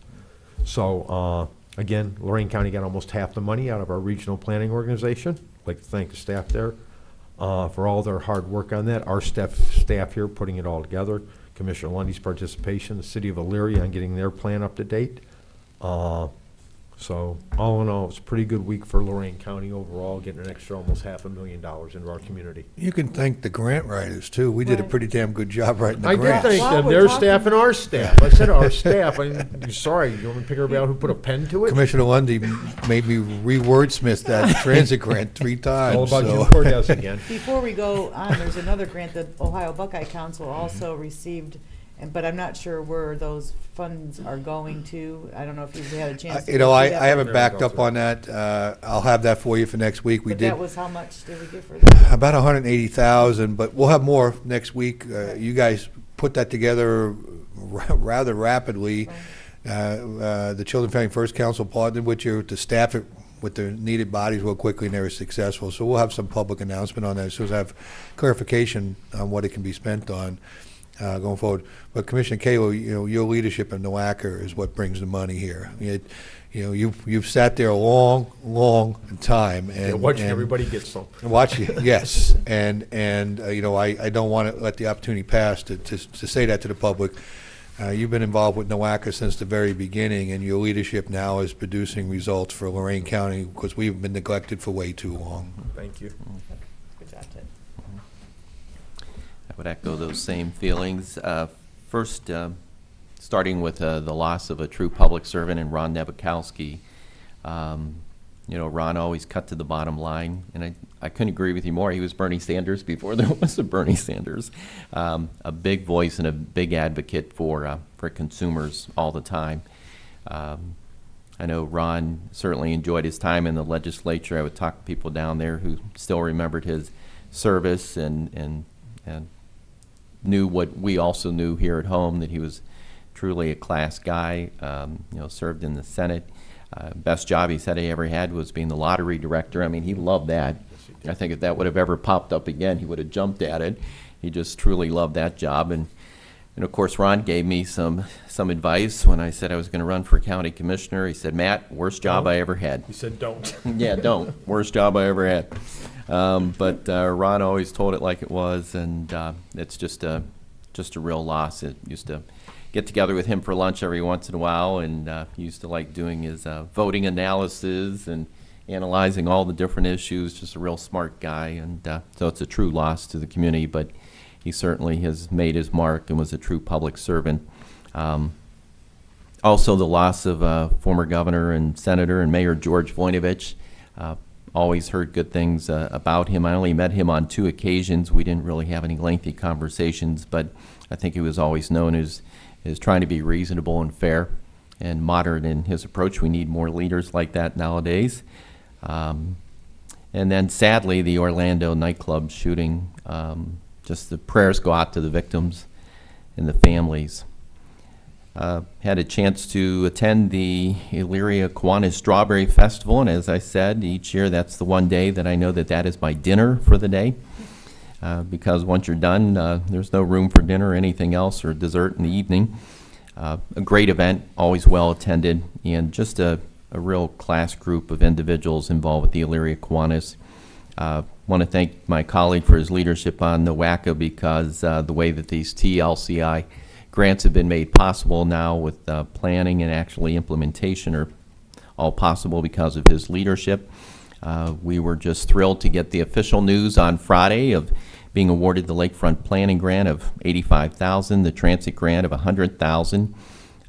So again, Lorain County got almost half the money out of our regional planning organization. I'd like to thank the staff there for all their hard work on that. Our staff here putting it all together. Commissioner Lundy's participation, the City of Elyria on getting their plan up to date. So all in all, it's a pretty good week for Lorain County overall, getting an extra almost $500,000 into our community.
You can thank the grant writers, too. We did a pretty damn good job writing the
I did
grants.
thank them, their staff and our staff. I said our staff. I'm sorry, you want me to pick everybody out who put a pen to it?
Commissioner Lundy made me re-wordsmith that transit grant 3 times.
All about
so.
Jim Cordes again.
Before we go on, there's another grant that Ohio Buckeye Council also received, but I'm not sure where those funds are going to. I don't know if you've had a chance to.
You know,
go
I
through that.
haven't backed up on that. I'll have that for you for next week. We
But
did
that was how much did we get for that?
about 180,000, but we'll have more next week. You guys put that together rather rapidly. The Children Family First Council partnered with you to staff it with the needed bodies real quickly, and they were successful. So we'll have some public announcement on that as soon as I have clarification on what it can be spent on. Going forward. But Commissioner Kalo, you know, your leadership in NOACA is what brings the money here. You've sat there a long time. And
watching everybody get some.
Watch you, yes. And you know, I don't want to let the opportunity pass to say that to the public. You've been involved with NOACA since the very beginning, and your leadership now is producing results for Lorain County because we've been neglected for way too long.
Thank you.
Good job, Ted.
I would echo those same feelings. First, starting with the loss of a true public servant in Ron Nabokowski. You know, Ron always cut to the bottom line, and I couldn't agree with you more. He was Bernie Sanders before there was a Bernie Sanders. A big voice and a big advocate for consumers all the time. I know Ron certainly enjoyed his time in the legislature. I would talk to people down there who still remembered his service and knew what we also knew here at home, that he was truly a class guy. You know, served in the Senate. Best job he said he ever had was being the lottery director. I mean, he loved that. I think if that would have ever popped up again, he would have jumped at it. he just truly loved that job. And of course, Ron gave me some advice when I said I was going to run for county commissioner. He said, Matt, worst job I ever had.
He said, don't.
Yeah, don't. Worst job I ever had. But Ron always told it like it was, and it's just a real loss. It used to get together with him for lunch every once in a while, and he used to like doing his voting analysis and analyzing all the different issues. Just a real smart guy, and so it's a true loss to the community, but he certainly has made his mark and was a true public servant. Also, the loss of former governor and senator and Mayor George Voinovich. Always heard good things about him. I only met him on 2 occasions. We didn't really have any lengthy conversations, but I think he was always known as trying to be reasonable and fair and moderate in his approach. We need more leaders like that nowadays. And then sadly, the Orlando nightclub shooting, just the prayers go out to the victims and the families. Had a chance to attend the Elyria Kiwanis Strawberry Festival, and as I said, each year that's the one day that I know that is my dinner for the day, because once you're done, there's no room for dinner or anything else or dessert in the evening. A great event, always well attended, and just a real class group of individuals involved with the Elyria Kiwanis. Want to thank my colleague for his leadership on NOACA, because the way that these TLCI grants have been made possible now with planning and actually implementation are all possible because of his leadership. We were just thrilled to get the official news on Friday of being awarded the Lakefront Planning Grant of $85,000, the Transit Grant of $100,000.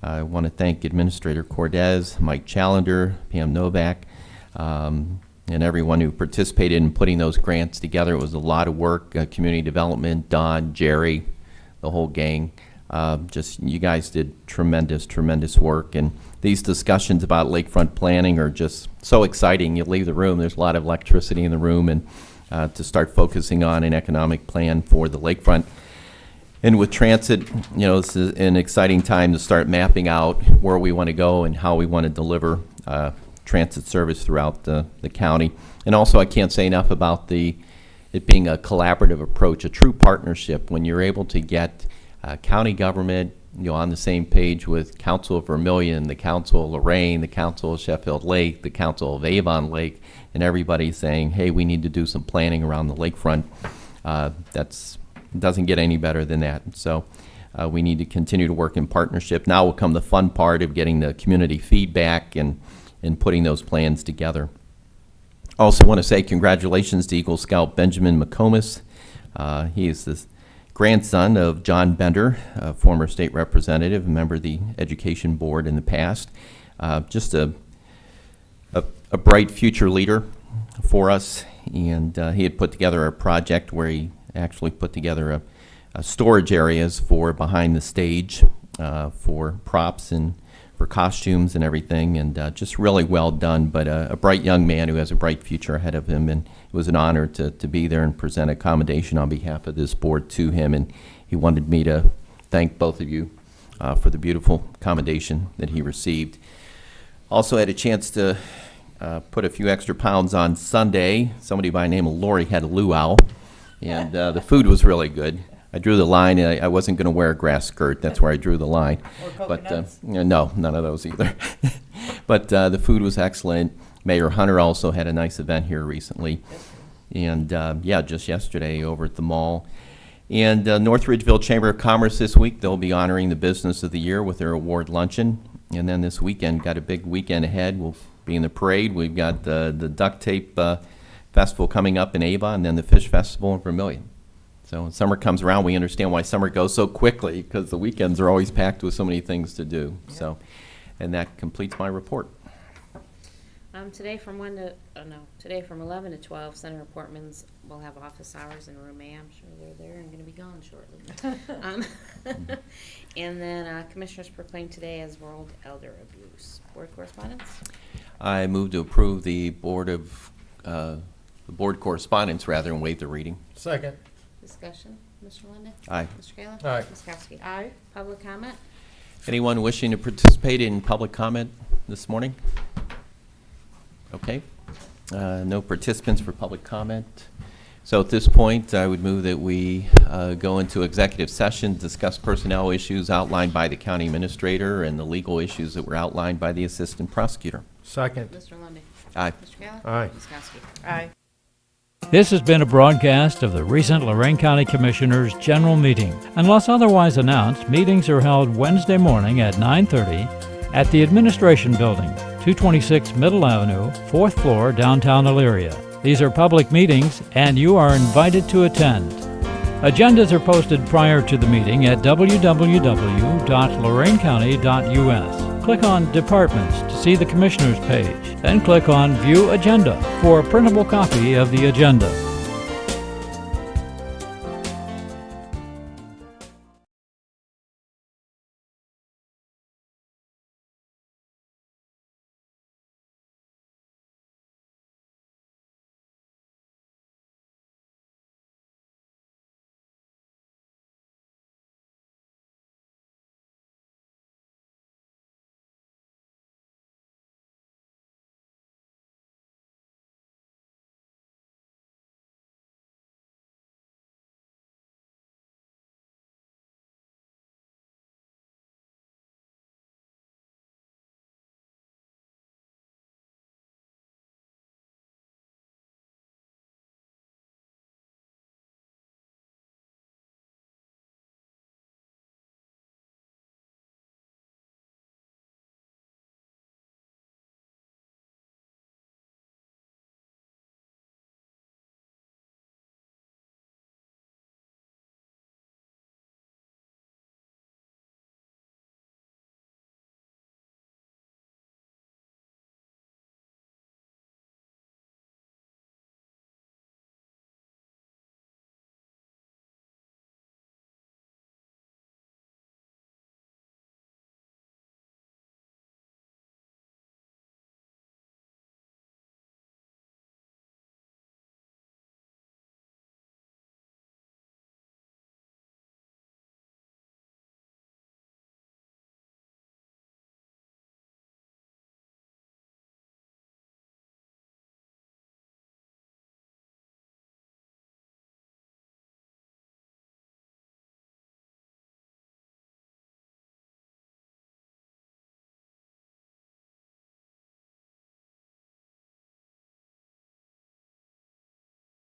I want to thank Administrator Cordes, Mike Challender, Pam Novak, and everyone who participated in putting those grants together. It was a lot of work, community development, Don, Jerry, the whole gang. Just you guys did tremendous work, and these discussions about lakefront planning are just so exciting. You leave the room, there's a lot of electricity in the room, and to start focusing on an economic plan for the lakefront. And with transit, you know, this is an exciting time to start mapping out where we want to go and how we want to deliver transit service throughout the county. And also, I can't say enough about it being a collaborative approach, a true partnership when you're able to get county government, you know, on the same page with Council of Vermilion, the Council of Lorain, the Council of Sheffield Lake, the Council of Avon Lake, and everybody saying, hey, we need to do some planning around the lakefront. Doesn't get any better than that. So we need to continue to work in partnership. Now will come the fun part of getting the community feedback and putting those plans together. Also want to say congratulations to Eagle Scout Benjamin McComas. He is the grandson of John Bender, a former state representative, a member of the Education Board in the past. Just a bright future leader for us, and he had put together a project where he actually put together a storage areas for behind the stage for props and for costumes and everything, and just really well done, but a bright young man who has a bright future ahead of him, and it was an honor to be there and present a commendation on behalf of this board to him, and he wanted me to thank both of you for the beautiful commendation that he received. Also had a chance to put a few extra pounds on Sunday. Somebody by the name of Lori had a luau, and the food was really good. I drew the line. I wasn't going to wear a grass skirt. That's where I drew the line. But no, none of those either. But the food was excellent. Mayor Hunter also had a nice event here recently. And yeah, just yesterday over at the mall. And North Ridgeville Chamber of Commerce this week, they'll be honoring the business of the year with their award luncheon. And then this weekend, got a big weekend ahead. We'll be in the parade. We've got the duct tape festival coming up in Avon, and then the fish festival in Vermilion. So when summer comes around, we understand why summer goes so quickly, because the weekends are always packed with so many things to do. Yeah. So, and that completes my report.
Today from 11 to 12, Senator Portman's will have office hours in room A. I'm sure they're there and going to be gone shortly. And then Commissioners proclaimed today as World Elder Abuse. Board correspondence? I move to approve the board correspondence rather than waive the reading.
Second.
Discussion. Mr. Lundy.
Aye.
Mr. Kayla?
Aye.
Ms. Kowski? Aye. Public comment?
Anyone wishing to participate in public comment this morning? Okay. No participants for public comment. So at this point, I would move that we go into executive session, discuss personnel issues outlined by the county administrator and the legal issues that were outlined by the assistant prosecutor.
Second.
Mr. Lundy.
Aye.
Mr. Kayla.
Aye.
Ms. Kowski.
Aye.
This has been a broadcast of the recent Lorain County Commissioners' General Meeting. Unless otherwise announced, meetings are held Wednesday morning at 9:30 at the Administration Building, 226 Middle Avenue, 4th floor, downtown Elyria. These are public meetings, and you are invited to attend. Agendas are posted prior to the meeting at www.loraincounty.us. Click on Departments to see the Commissioners page, then click on View Agenda for a printable copy of the agenda.